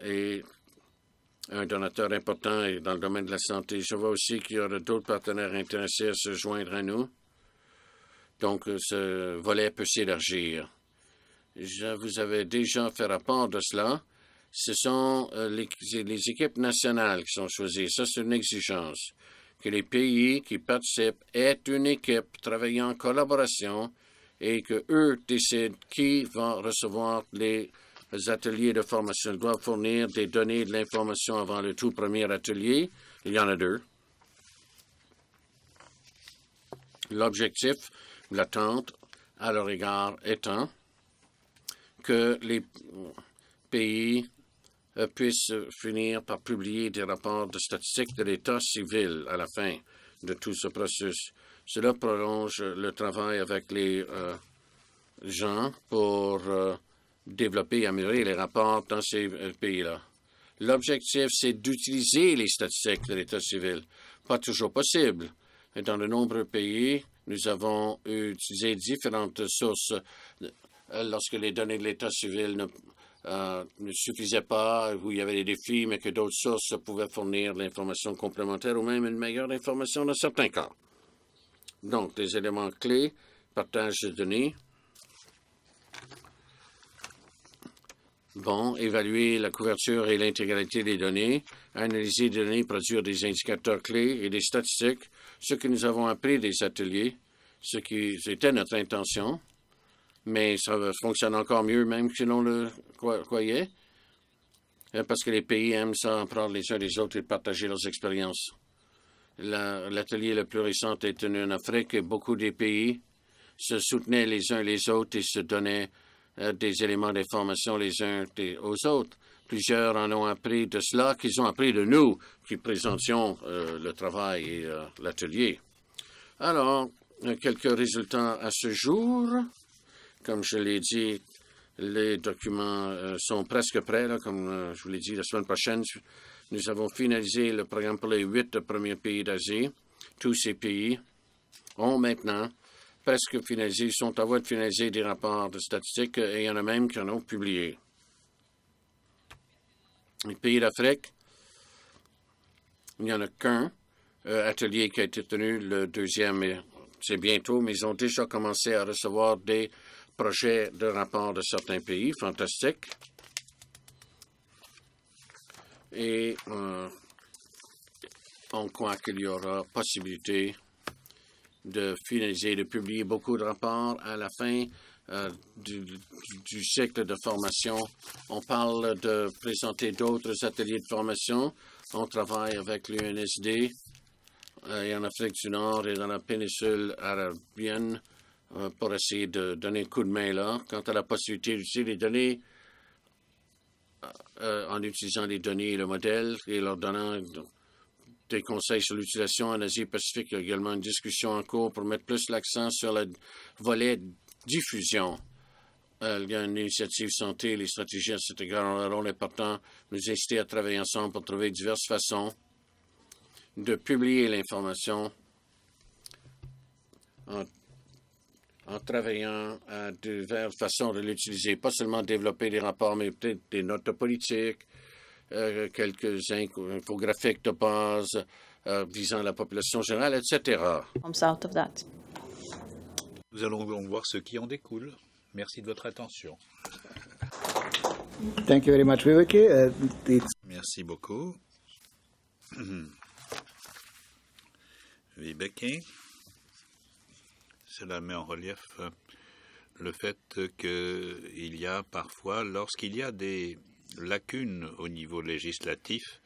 Et un donateur important est dans le domaine de la santé. Je vois aussi qu'il y aura d'autres partenaires intéressés à se joindre à nous. Donc, ce volet peut s'élargir. Je vous avais déjà fait rapport de cela. Ce sont les équipes nationales qui sont choisies. Ça, c'est une exigence. Que les pays qui participent aient une équipe travaillant en collaboration et qu'eux décident qui va recevoir les ateliers de formation. Ils doivent fournir des données et de l'information avant le tout premier atelier. Il y en a 2. L'objectif, l'attente à leur égard étant que les pays puissent finir par publier des rapports de statistiques de l'État civil à la fin de tout ce processus. Cela prolonge le travail avec les gens pour développer et améliorer les rapports dans ces pays-là. L'objectif, c'est d'utiliser les statistiques de l'État civil. Pas toujours possible. Dans de nombreux pays, nous avons utilisé différentes sources lorsque les données de l'État civil ne suffisaient pas, où il y avait des défis, mais que d'autres sources pouvaient fournir l'information complémentaire ou même une meilleure information dans certains cas. Donc, des éléments clés, partage de données. Évaluer la couverture et l'intégralité des données, analyser des données, produire des indicateurs clés et des statistiques, ce que nous avons appris des ateliers, ce qui était notre intention, mais ça fonctionne encore mieux même que l'on le croyait, parce que les pays aiment ça, apprendre les uns des autres et partager leurs expériences. L'atelier le plus récent est tenu en Afrique et beaucoup des pays se soutenaient les uns les autres et se donnaient des éléments d'information les uns aux autres. Plusieurs en ont appris de cela, qu'ils ont appris de nous, qui présentions le travail et l'atelier. Alors, quelques résultats à ce jour. Comme je l'ai dit, les documents sont presque prêts. Là, comme je vous l'ai dit, la semaine prochaine, nous avons finalisé le programme pour les 8 premiers pays d'Asie. Tous ces pays ont maintenant presque finalisé, sont à voie de finaliser des rapports de statistiques et il y en a même qui en ont publié. Les pays d'Afrique, il n'y en a qu'un atelier qui a été tenu, le deuxième, c'est bientôt, mais ils ont déjà commencé à recevoir des projets de rapports de certains pays. Fantastique. Et on croit qu'il y aura possibilité de finaliser, de publier beaucoup de rapports à la fin du cycle de formation. On parle de présenter d'autres ateliers de formation. On travaille avec l'UNSD et en Afrique du Nord et dans la péninsule arabienne pour essayer de donner un coup de main là. Quant à la possibilité d'utiliser les données, en utilisant les données et le modèle et leur donnant des conseils sur l'utilisation en Asie-Pacifique, il y a également une discussion en cours pour mettre plus l'accent sur le volet diffusion. Il y a une initiative santé, les stratégies à cet égard ont un rôle important. Nous inciter à travailler ensemble pour trouver diverses façons de publier l'information en travaillant à diverses façons de l'utiliser. Pas seulement développer des rapports, mais peut-être des notes de politique, quelques infographiques de base visant la population générale, etc. Comes out of that. Nous allons donc voir ce qui en découle. Merci de votre attention. Thank you very much, Viveki. Merci beaucoup. Viveki. Cela met en relief le fait qu'il y a parfois, lorsqu'il y a des lacunes au niveau législatif,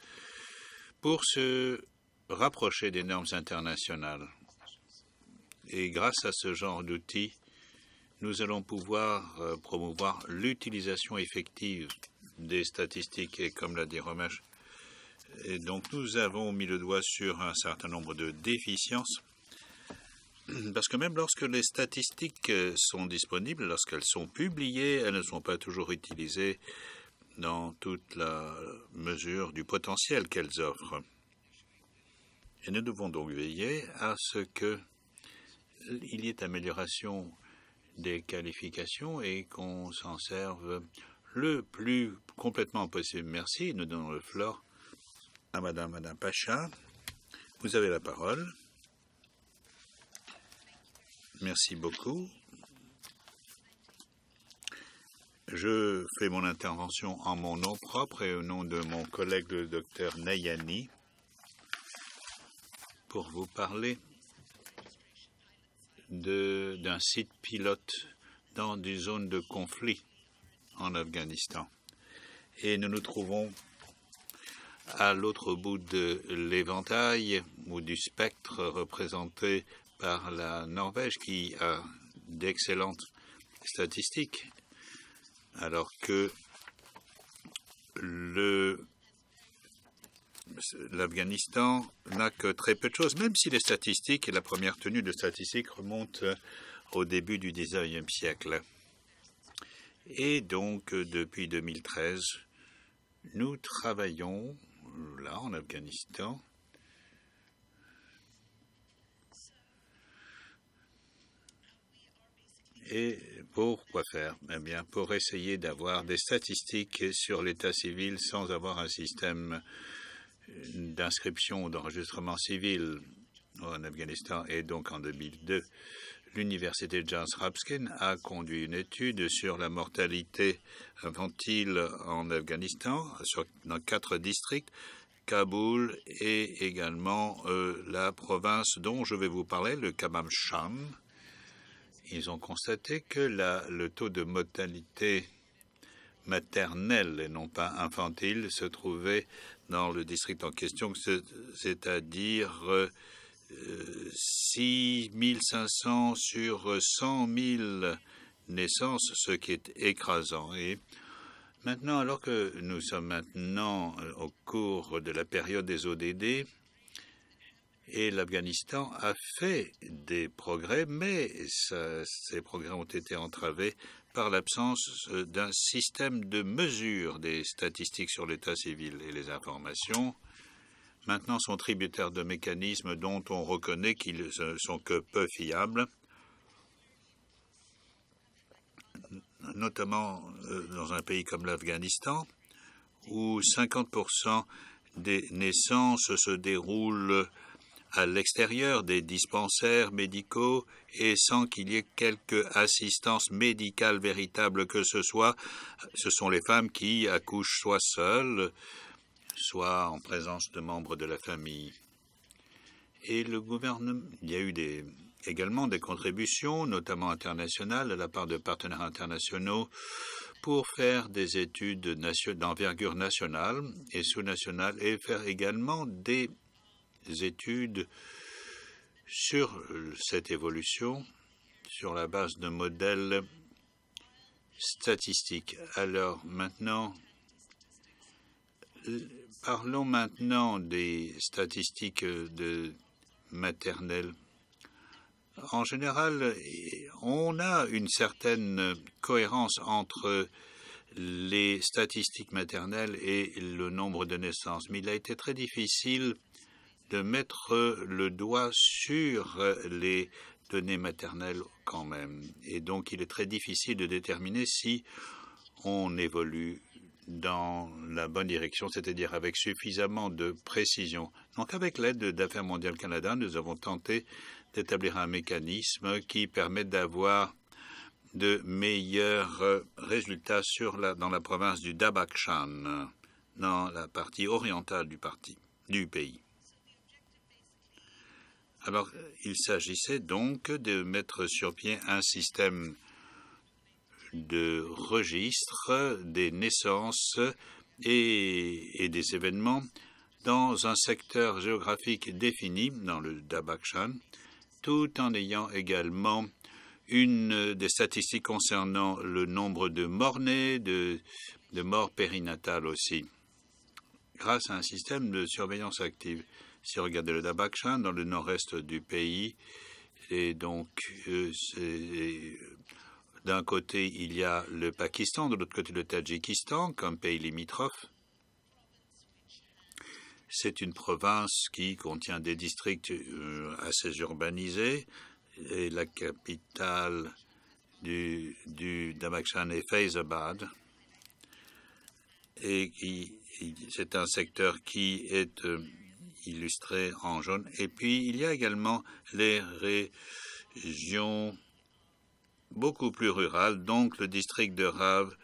pour se rapprocher des normes internationales. Et grâce à ce genre d'outils, nous allons pouvoir promouvoir l'utilisation effective des statistiques. Et comme l'a dit Romesh, et donc nous avons mis le doigt sur un certain nombre de déficiences. Parce que même lorsque les statistiques sont disponibles, lorsqu'elles sont publiées, elles ne sont pas toujours utilisées dans toute la mesure du potentiel qu'elles offrent. Et nous devons donc veiller à ce qu'il y ait amélioration des qualifications et qu'on s'en serve le plus complètement possible. Merci. Nous donnons le floor à Madame Pacha. Vous avez la parole. Merci beaucoup. Je fais mon intervention en mon nom propre et au nom de mon collègue le docteur Nayani pour vous parler d'un site pilote dans des zones de conflit en Afghanistan. Et nous nous trouvons à l'autre bout de l'éventail ou du spectre représenté par la Norvège qui a d'excellentes statistiques, alors que l'Afghanistan n'a que très peu de choses, même si les statistiques et la première tenue de statistiques remontent au début du XIXe siècle. Et donc, depuis 2013, nous travaillons là en Afghanistan et pour quoi faire? Eh bien, pour essayer d'avoir des statistiques sur l'état civil sans avoir un système d'inscription ou d'enregistrement civil en Afghanistan. Et donc, en 2002, l'université Johns Hopkins a conduit une étude sur la mortalité infantile en Afghanistan, dans 4 districts, Kaboul et également la province dont je vais vous parler, le Kham-Shan. Ils ont constaté que le taux de mortalité maternelle et non pas infantile se trouvait dans le district en question, c'est-à-dire 6 500 sur 100 000 naissances, ce qui est écrasant. Et maintenant, alors que nous sommes maintenant au cours de la période des ODD, et l'Afghanistan a fait des progrès, mais ces progrès ont été entravés par l'absence d'un système de mesure des statistiques sur l'état civil. Et les informations, maintenant, sont tributaires de mécanismes dont on reconnaît qu'ils ne sont que peu fiables, notamment dans un pays comme l'Afghanistan, où 50% des naissances se déroulent à l'extérieur des dispensaires médicaux et sans qu'il y ait quelque assistance médicale véritable que ce soit. Ce sont les femmes qui accouchent soit seules, soit en présence de membres de la famille. Et le gouvernement, il y a eu également des contributions, notamment internationales, de la part de partenaires internationaux, pour faire des études d'envergure nationale et sous-nationale, et faire également des études sur cette évolution sur la base de modèles statistiques. Alors maintenant, parlons maintenant des statistiques maternelles. En général, on a une certaine cohérence entre les statistiques maternelles et le nombre de naissances, mais il a été très difficile de mettre le doigt sur les données maternelles quand même. Et donc, il est très difficile de déterminer si on évolue dans la bonne direction, c'est-à-dire avec suffisamment de précision. Donc, avec l'aide d'Affaires mondiales Canada, nous avons tenté d'établir un mécanisme qui permet d'avoir de meilleurs résultats dans la province du Dabakshan, dans la partie orientale du pays. Alors, il s'agissait donc de mettre sur pied un système de registre des naissances et des événements dans un secteur géographique défini, dans le Dabakshan, tout en ayant également des statistiques concernant le nombre de morts-nés, de morts périnatales aussi, grâce à un système de surveillance active. Si vous regardez le Dabakshan, dans le nord-est du pays, et donc d'un côté il y a le Pakistan, de l'autre côté le Tadjikistan comme pays limitrophe. C'est une province qui contient des districts assez urbanisés, et la capitale du Dabakshan est Faizabad, et c'est un secteur qui est illustré en jaune. Et puis, il y a également les régions beaucoup plus rurales, donc le district de Rav,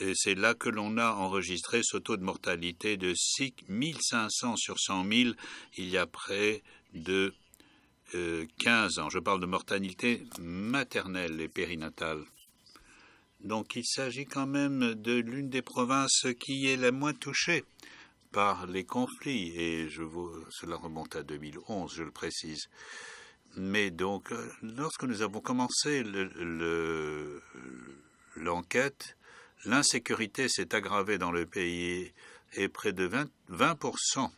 et c'est là que l'on a enregistré ce taux de mortalité de 6500 sur 100 000 il y a près de 15 ans. Je parle de mortalité maternelle et périnatale. Donc, il s'agit quand même de l'une des provinces qui est la moins touchée par les conflits, et cela remonte à 2011, je le précise. Mais donc, lorsque nous avons commencé l'enquête, l'insécurité s'est aggravée dans le pays et près de 20%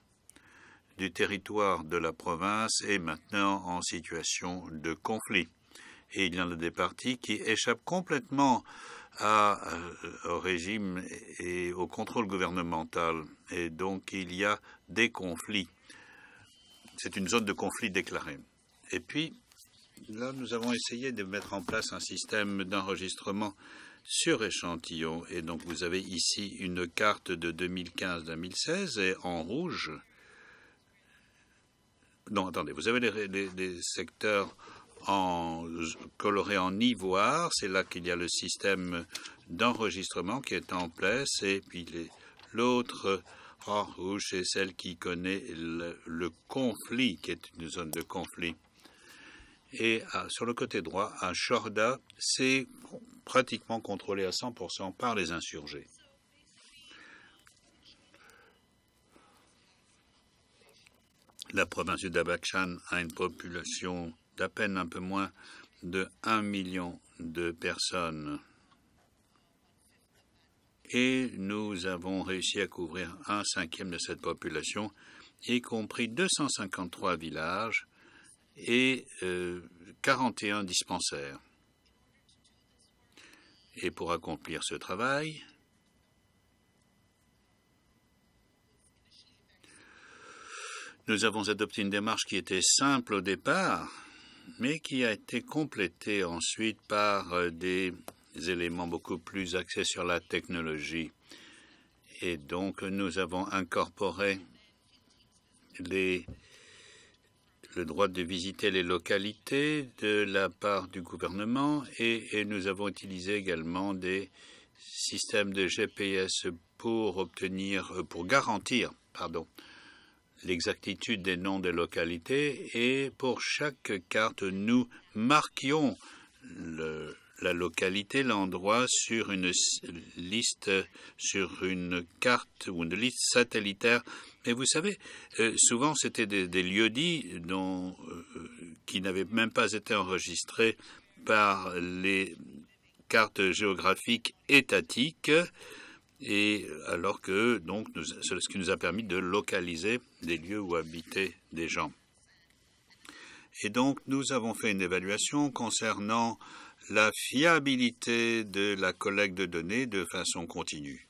du territoire de la province est maintenant en situation de conflit. Et il y en a des parties qui échappent complètement au régime et au contrôle gouvernemental. Et donc, il y a des conflits. C'est une zone de conflit déclarée. Et puis, là, nous avons essayé de mettre en place un système d'enregistrement sur échantillon. Et donc, vous avez ici une carte de 2015-2016 et en rouge. Non, attendez, vous avez les secteurs colorés en ivoire. C'est là qu'il y a le système d'enregistrement qui est en place. Et puis, l'autre en rouge, c'est celle qui connaît le conflit, qui est une zone de conflit. Et sur le côté droit, à Chorda, c'est pratiquement contrôlé à 100% par les insurgés. La province du Dabakshan a une population d'à peine un peu moins de 1 million de personnes. Et nous avons réussi à couvrir 1/5 de cette population, y compris 253 villages et 41 dispensaires. Et pour accomplir ce travail, nous avons adopté une démarche qui était simple au départ, mais qui a été complétée ensuite par des éléments beaucoup plus axés sur la technologie. Et donc, nous avons incorporé le droit de visiter les localités de la part du gouvernement et nous avons utilisé également des systèmes de GPS pour garantir l'exactitude des noms des localités et pour chaque carte, nous marquions la localité, l'endroit sur une liste, sur une carte ou une liste satellitaire. Mais vous savez, souvent c'était des lieux-dits qui n'avaient même pas été enregistrés par les cartes géographiques étatiques, et alors que donc c'est ce qui nous a permis de localiser des lieux où habitaient des gens. Et donc nous avons fait une évaluation concernant la fiabilité de la collecte de données de façon continue.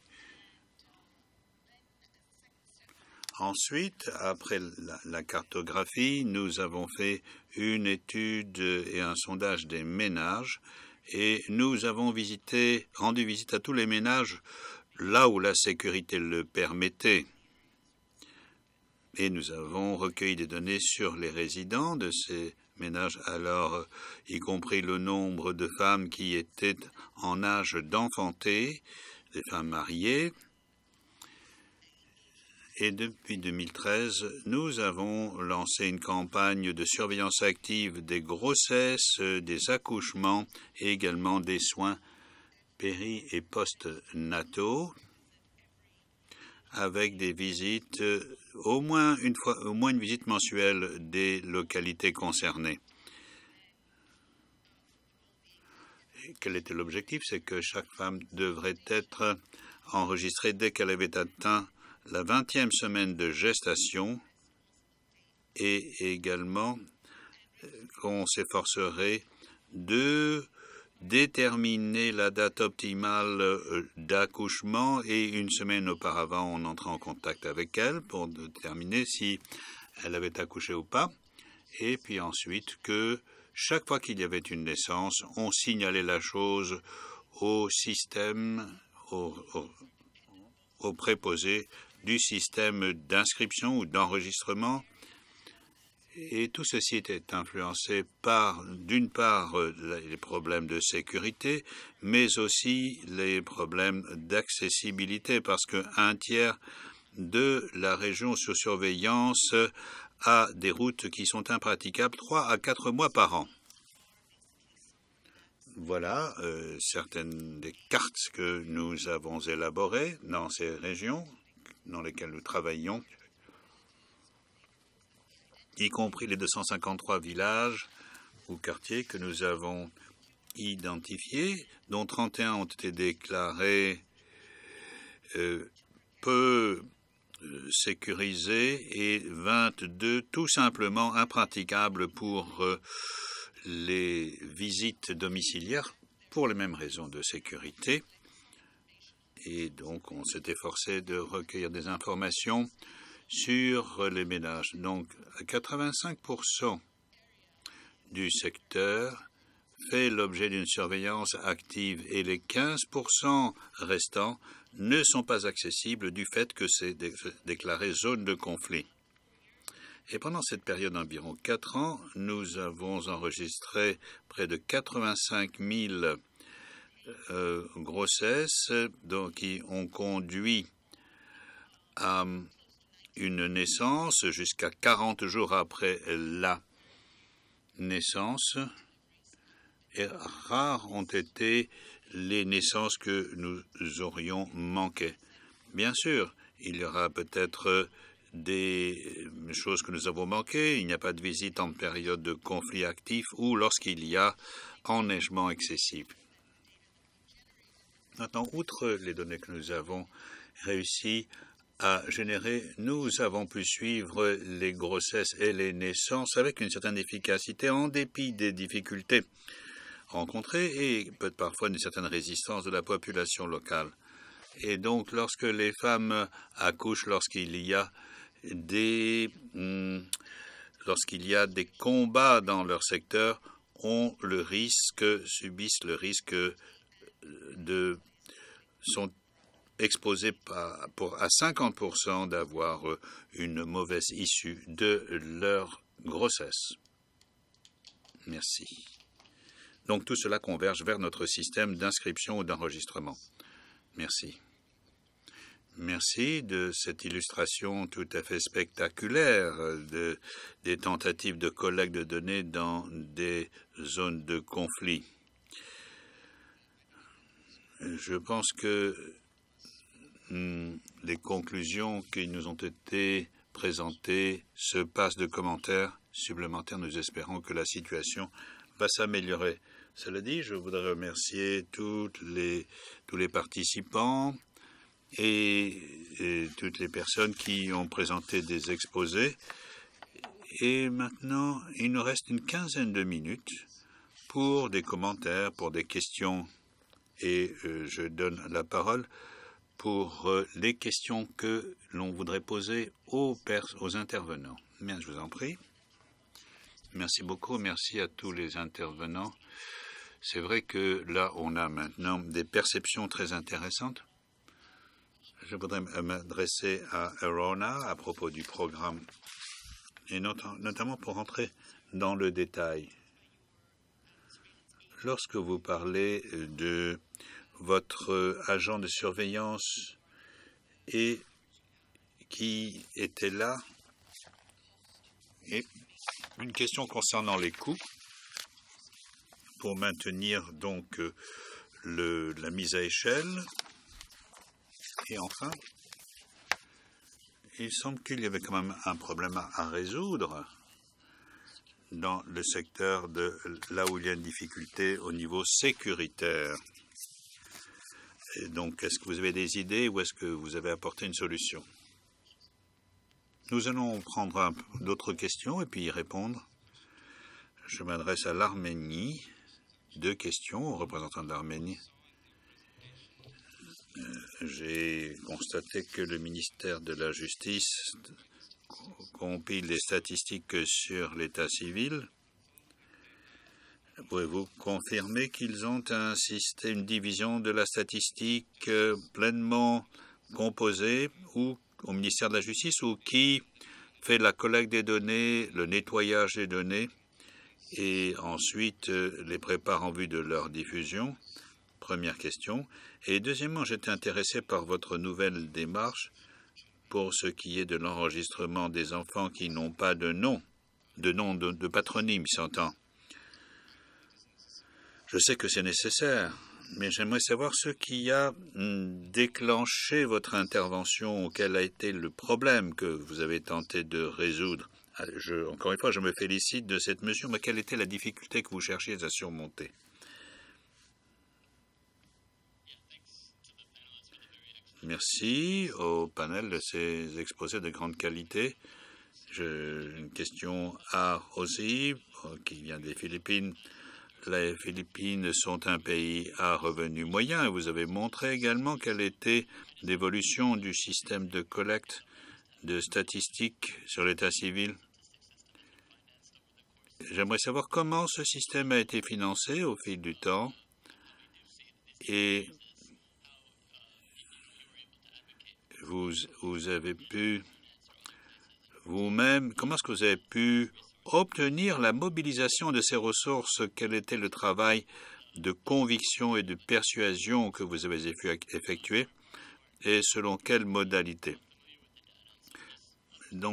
Ensuite, après la cartographie, nous avons fait une étude et un sondage des ménages et nous avons rendu visite à tous les ménages là où la sécurité le permettait. Et nous avons recueilli des données sur les résidents de ces ménages, alors y compris le nombre de femmes qui étaient en âge d'enfanter, des femmes mariées. Et depuis 2013, nous avons lancé une campagne de surveillance active des grossesses, des accouchements et également des soins péri- et post-nataux, avec des visites, au moins une visite mensuelle des localités concernées. Et quel était l'objectif? C'est que chaque femme devrait être enregistrée dès qu'elle avait atteint la 20e semaine de gestation et également qu'on s'efforcerait de déterminer la date optimale d'accouchement et une semaine auparavant, on entrait en contact avec elle pour déterminer si elle avait accouché ou pas. Et puis ensuite que chaque fois qu'il y avait une naissance, on signalait la chose au système, au préposé du système d'inscription ou d'enregistrement. Et tout ceci était influencé par, d'une part, les problèmes de sécurité, mais aussi les problèmes d'accessibilité, parce qu'un tiers de la région sous surveillance a des routes qui sont impraticables 3 à 4 mois par an. Voilà certaines des cartes que nous avons élaborées dans ces régions dans lesquelles nous travaillons, y compris les 253 villages ou quartiers que nous avons identifiés, dont 31 ont été déclarés peu sécurisés et 22 tout simplement impraticables pour les visites domiciliaires pour les mêmes raisons de sécurité. Et donc, on s'est efforcé de recueillir des informations sur les ménages. Donc, 85% du secteur fait l'objet d'une surveillance active et les 15% restants ne sont pas accessibles du fait que c'est déclaré zone de conflit. Et pendant cette période d'environ 4 ans, nous avons enregistré près de 85 000 grossesses qui ont conduit à une naissance jusqu'à 40 jours après la naissance. Et rares ont été les naissances que nous aurions manquées. Bien sûr, il y aura peut-être des choses que nous avons manquées. Il n'y a pas de visite en période de conflit actif ou lorsqu'il y a enneigement excessif. Maintenant, outre les données que nous avons réussi à générer, nous avons pu suivre les grossesses et les naissances avec une certaine efficacité en dépit des difficultés rencontrées et parfois une certaine résistance de la population locale. Et donc, lorsque les femmes accouchent, lorsqu'il y a des combats dans leur secteur, subissent le risque sont exposés à 50% d'avoir une mauvaise issue de leur grossesse. Merci. Donc tout cela converge vers notre système d'inscription ou d'enregistrement. Merci. Merci de cette illustration tout à fait spectaculaire des tentatives de collecte de données dans des zones de conflit. Je pense que les conclusions qui nous ont été présentées se passent de commentaires supplémentaires. Nous espérons que la situation va s'améliorer. Cela dit, je voudrais remercier tous les participants et toutes les personnes qui ont présenté des exposés. Et maintenant, il nous reste une quinzaine de minutes pour des commentaires, pour des questions. Et je donne la parole pour les questions que l'on voudrait poser aux intervenants. Bien, je vous en prie. Merci beaucoup. Merci à tous les intervenants. C'est vrai que là, on a maintenant des perceptions très intéressantes. Je voudrais m'adresser à Arona à propos du programme, et notamment pour entrer dans le détail. Lorsque vous parlez de votre agent de surveillance et qui était là, et une question concernant les coûts pour maintenir donc la mise à échelle. Et enfin, il semble qu'il y avait quand même un problème à résoudre dans le secteur de là où il y a une difficulté au niveau sécuritaire. Et donc, est-ce que vous avez des idées ou est-ce que vous avez apporté une solution? Nous allons prendre d'autres questions et puis y répondre. Je m'adresse à l'Arménie. 2 questions aux représentants de l'Arménie. J'ai constaté que le ministère de la Justice compile les statistiques sur l'état civil. Pouvez-vous confirmer qu'ils ont un système, une division de la statistique pleinement composée ou au ministère de la Justice ou qui fait la collecte des données, le nettoyage des données et ensuite les prépare en vue de leur diffusion? Première question. Et deuxièmement, j'étais intéressé par votre nouvelle démarche pour ce qui est de l'enregistrement des enfants qui n'ont pas de nom, de patronyme, s'entend. Je sais que c'est nécessaire, mais j'aimerais savoir ce qui a déclenché votre intervention, quel a été le problème que vous avez tenté de résoudre. Encore une fois, je me félicite de cette mesure, mais quelle était la difficulté que vous cherchiez à surmonter? Merci au panel de ces exposés de grande qualité. Une question à aussi, qui vient des Philippines. Les Philippines sont un pays à revenu moyen et vous avez montré également quelle était l'évolution du système de collecte de statistiques sur l'état civil. J'aimerais savoir comment ce système a été financé au fil du temps et vous avez pu vous-même, comment est-ce que vous avez pu obtenir la mobilisation de ces ressources? Quel était le travail de conviction et de persuasion que vous avez effectué et selon quelle modalité? Il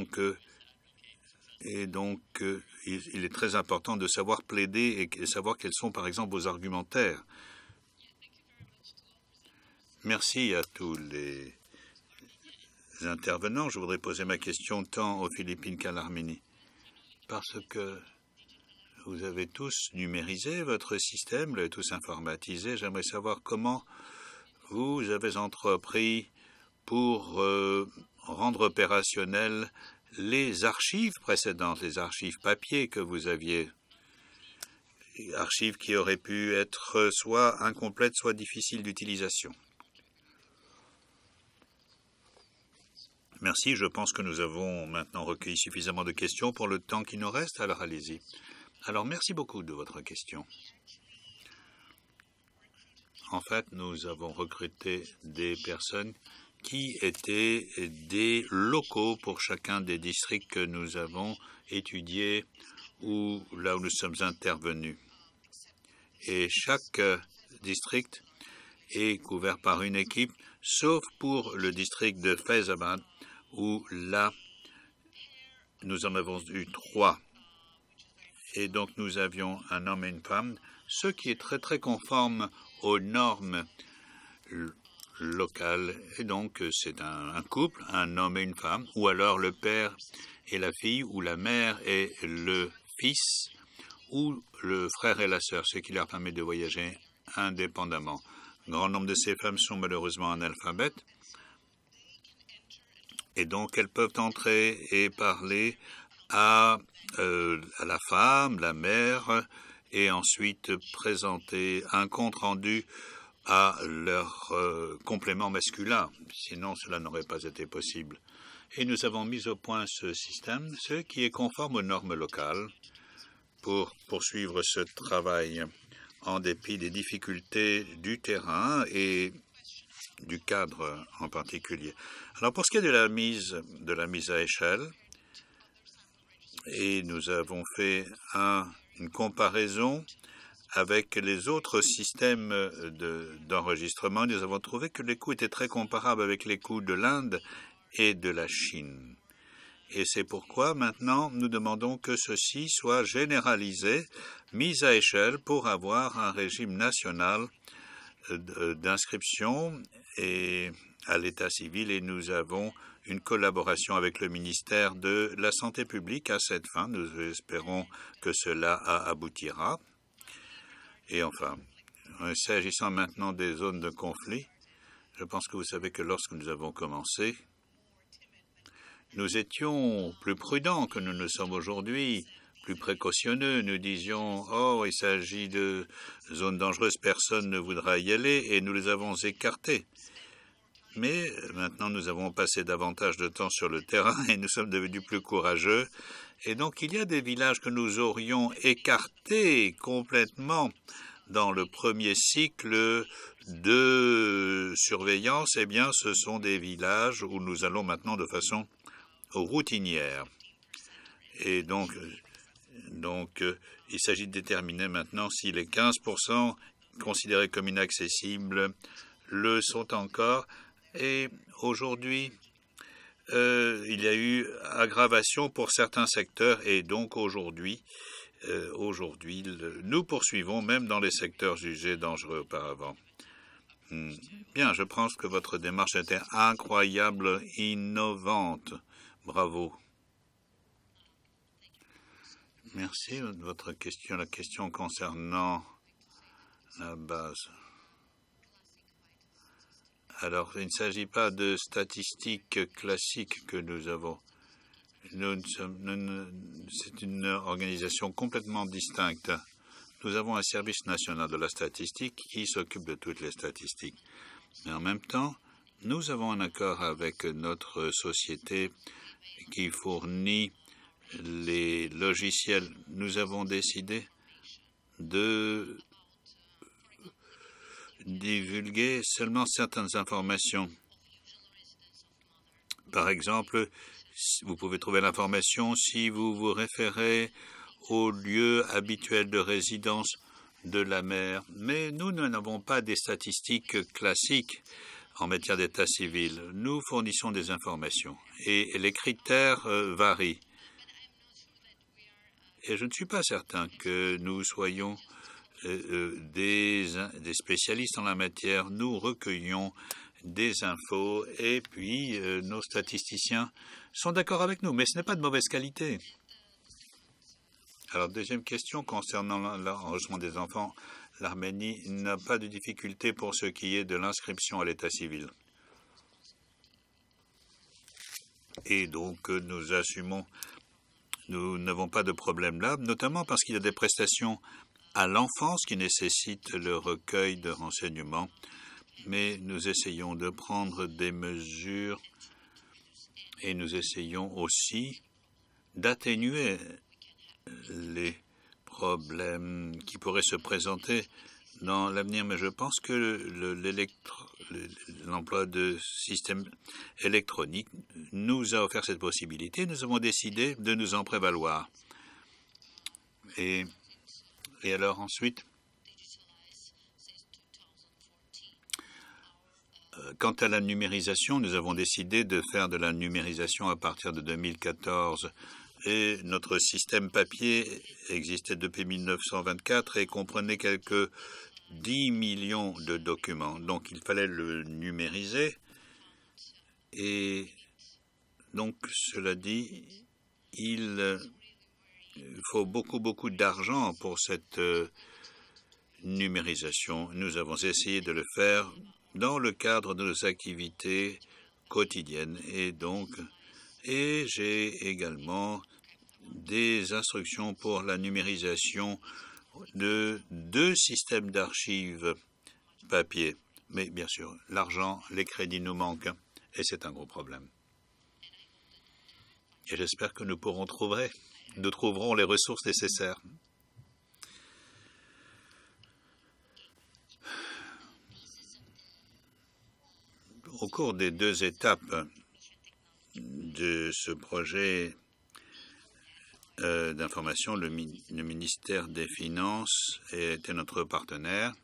est très important de savoir plaider et savoir quels sont, par exemple, vos argumentaires. Merci à tous les intervenants. Je voudrais poser ma question tant aux Philippines qu'à l'Arménie. Parce que vous avez tous numérisé votre système, vous l'avez tous informatisé. J'aimerais savoir comment vous avez entrepris pour rendre opérationnelles les archives précédentes, les archives papier que vous aviez, archives qui auraient pu être soit incomplètes, soit difficiles d'utilisation. Merci, je pense que nous avons maintenant recueilli suffisamment de questions pour le temps qui nous reste, alors allez-y. Alors, merci beaucoup de votre question. En fait, nous avons recruté des personnes qui étaient des locaux pour chacun des districts que nous avons étudiés ou là où nous sommes intervenus. Et chaque district est couvert par une équipe, sauf pour le district de Faizabad, où là, nous en avons eu 3. Et donc, nous avions un homme et une femme, ce qui est très, très conforme aux normes locales. Et donc, c'est un couple, un homme et une femme, ou alors le père et la fille, ou la mère et le fils, ou le frère et la sœur, ce qui leur permet de voyager indépendamment. Un grand nombre de ces femmes sont malheureusement analphabètes, et donc elles peuvent entrer et parler à la femme, la mère, et ensuite présenter un compte-rendu à leur complément masculin. Sinon, cela n'aurait pas été possible. Et nous avons mis au point ce système, ce qui est conforme aux normes locales, pour poursuivre ce travail en dépit des difficultés du terrain et du cadre en particulier. Alors, pour ce qui est de la mise à échelle, et nous avons fait une comparaison avec les autres systèmes d'enregistrement, nous avons trouvé que les coûts étaient très comparables avec les coûts de l'Inde et de la Chine. Et c'est pourquoi maintenant nous demandons que ceci soit généralisé, mis à échelle pour avoir un régime national d'inscription et à l'état civil, et nous avons une collaboration avec le ministère de la Santé publique à cette fin. Nous espérons que cela aboutira. Et enfin, s'agissant maintenant des zones de conflit, je pense que vous savez que lorsque nous avons commencé, nous étions plus prudents que nous ne sommes aujourd'hui, plus précautionneux. Nous disions « Oh, il s'agit de zones dangereuses, personne ne voudra y aller » et nous les avons écartées. Mais maintenant, nous avons passé davantage de temps sur le terrain et nous sommes devenus plus courageux. Et donc, il y a des villages que nous aurions écartés complètement dans le premier cycle de surveillance. Eh bien, ce sont des villages où nous allons maintenant de façon routinière. Et donc, il s'agit de déterminer maintenant si les 15% considérés comme inaccessibles le sont encore. Et aujourd'hui, il y a eu aggravation pour certains secteurs et donc aujourd'hui, nous poursuivons même dans les secteurs jugés dangereux auparavant. Bien, je pense que votre démarche était incroyable, innovante. Bravo. Merci de votre question. La question concernant la base. Alors, il ne s'agit pas de statistiques classiques que nous avons. C'est une organisation complètement distincte. Nous avons un service national de la statistique qui s'occupe de toutes les statistiques. Mais en même temps, nous avons un accord avec notre société qui fournit les logiciels. Nous avons décidé de divulguer seulement certaines informations. Par exemple, vous pouvez trouver l'information si vous vous référez au lieu habituel de résidence de la mère. Mais nous n'avons pas des statistiques classiques en matière d'état civil. Nous fournissons des informations et les critères varient. Et je ne suis pas certain que nous soyons des spécialistes en la matière. Nous recueillons des infos et puis nos statisticiens sont d'accord avec nous, mais ce n'est pas de mauvaise qualité. Alors, deuxième question concernant l'enregistrement des enfants. L'Arménie n'a pas de difficulté pour ce qui est de l'inscription à l'état civil. Et donc, nous assumons, nous n'avons pas de problème là, notamment parce qu'il y a des prestations à l'enfance qui nécessitent le recueil de renseignements, mais nous essayons de prendre des mesures et nous essayons aussi d'atténuer les problèmes qui pourraient se présenter dans l'avenir. Mais je pense que l'emploi de systèmes électroniques nous a offert cette possibilité. Nous avons décidé de nous en prévaloir. Et alors ensuite, quant à la numérisation, nous avons décidé de faire de la numérisation à partir de 2014. Et notre système papier existait depuis 1924 et comprenait quelques 10 millions de documents. Donc il fallait le numériser. Et donc, cela dit, il faut beaucoup d'argent pour cette numérisation. Nous avons essayé de le faire dans le cadre de nos activités quotidiennes. Et j'ai également des instructions pour la numérisation de 2 systèmes d'archives papier. Mais bien sûr, l'argent, les crédits nous manquent et c'est un gros problème. Et j'espère que nous trouverons les ressources nécessaires. Au cours des 2 étapes de ce projet d'information, le ministère des Finances était notre partenaire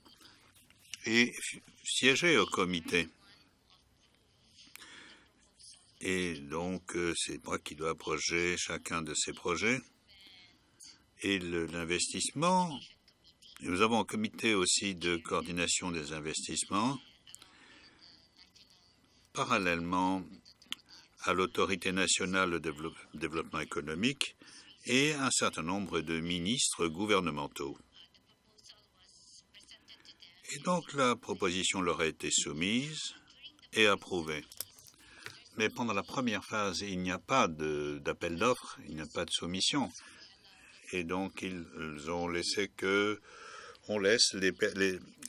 et siégeait au comité. Et donc, c'est moi qui dois approcher chacun de ces projets. Et l'investissement, nous avons un comité aussi de coordination des investissements, parallèlement à l'autorité nationale de développement économique et un certain nombre de ministres gouvernementaux. Et donc, la proposition leur a été soumise et approuvée. Mais pendant la première phase, il n'y a pas d'appel d'offres, il n'y a pas de soumission. Et donc, ils ont laissé on laisse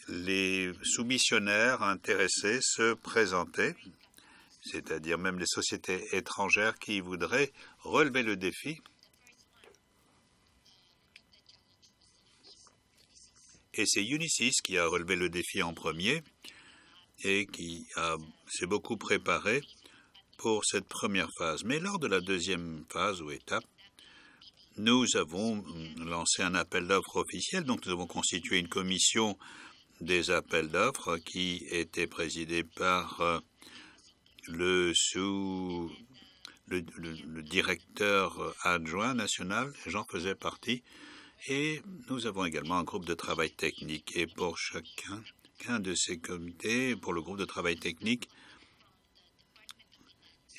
les soumissionnaires intéressés se présenter, c'est-à-dire même les sociétés étrangères qui voudraient relever le défi. Et c'est Unisys qui a relevé le défi en premier et qui s'est beaucoup préparé pour cette première phase. Mais lors de la deuxième phase ou étape, nous avons lancé un appel d'offres officiel. Donc, nous avons constitué une commission des appels d'offres qui était présidée par le directeur adjoint national. J'en faisais partie. Et nous avons également un groupe de travail technique. Et pour chacun de ces comités, pour le groupe de travail technique,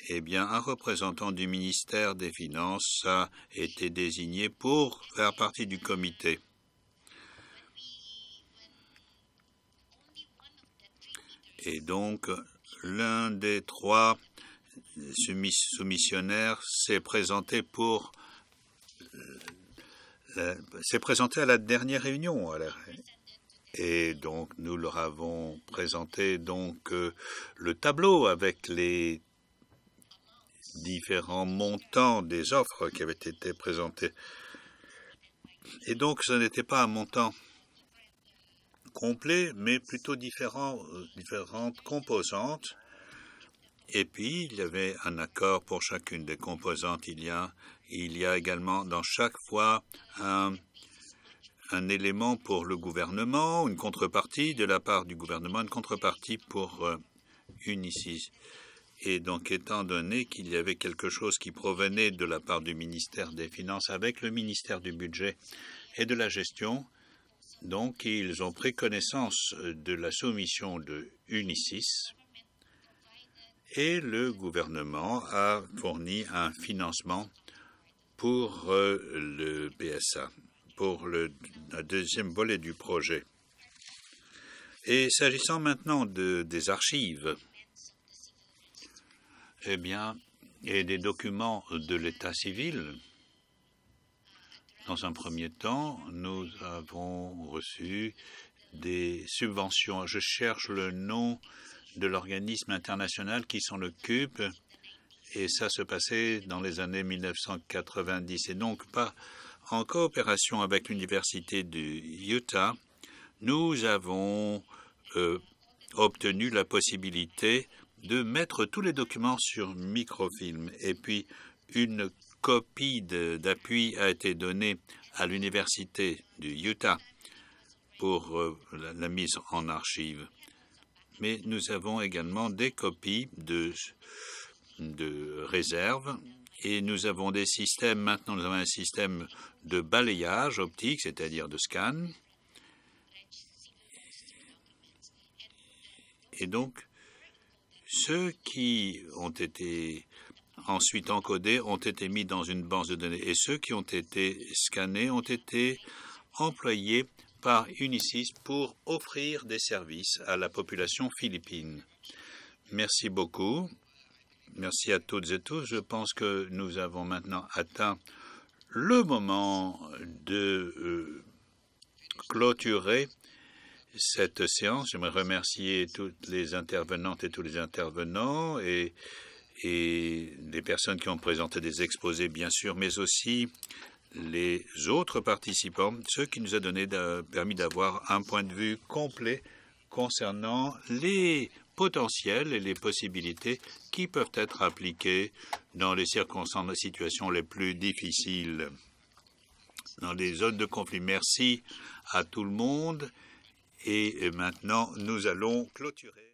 eh bien, un représentant du ministère des Finances a été désigné pour faire partie du comité. Et donc, l'un des 3 soumissionnaires s'est présenté à la dernière réunion. Et donc, nous leur avons présenté le tableau avec les différents montants des offres qui avaient été présentées. Et donc, ce n'était pas un montant complet, mais plutôt différentes composantes. Et puis, il y avait un accord pour chacune des composantes. Il y a également dans chaque fois un élément pour le gouvernement, une contrepartie de la part du gouvernement, une contrepartie pour Unisys. Et donc, étant donné qu'il y avait quelque chose qui provenait de la part du ministère des Finances avec le ministère du Budget et de la Gestion, donc ils ont pris connaissance de la soumission de Unisys et le gouvernement a fourni un financement pour le PSA, pour le deuxième volet du projet. Et s'agissant maintenant des archives, eh bien, et des documents de l'état civil, dans un premier temps, nous avons reçu des subventions. Je cherche le nom de l'organisme international qui s'en occupe, et ça se passait dans les années 1990. Et donc, pas en coopération avec l'Université du Utah, nous avons obtenu la possibilité de mettre tous les documents sur microfilm. Et puis, une copie d'appui a été donnée à l'Université du Utah pour la mise en archive. mais nous avons également des copies de réserve. Et nous avons des systèmes, maintenant nous avons un système de balayage optique, c'est-à-dire de scan. Et donc, ceux qui ont été ensuite encodés ont été mis dans une base de données. Et ceux qui ont été scannés ont été employés par Unisys pour offrir des services à la population philippine. Merci beaucoup. Merci à toutes et tous. Je pense que nous avons maintenant atteint le moment de clôturer cette séance. J'aimerais remercier toutes les intervenantes et tous les intervenants et les personnes qui ont présenté des exposés, bien sûr, mais aussi les autres participants, ce qui nous a permis d'avoir un point de vue complet concernant les potentiels et les possibilités qui peuvent être appliquées dans les circonstances, les situations les plus difficiles, dans les zones de conflit. Merci à tout le monde et maintenant nous allons clôturer.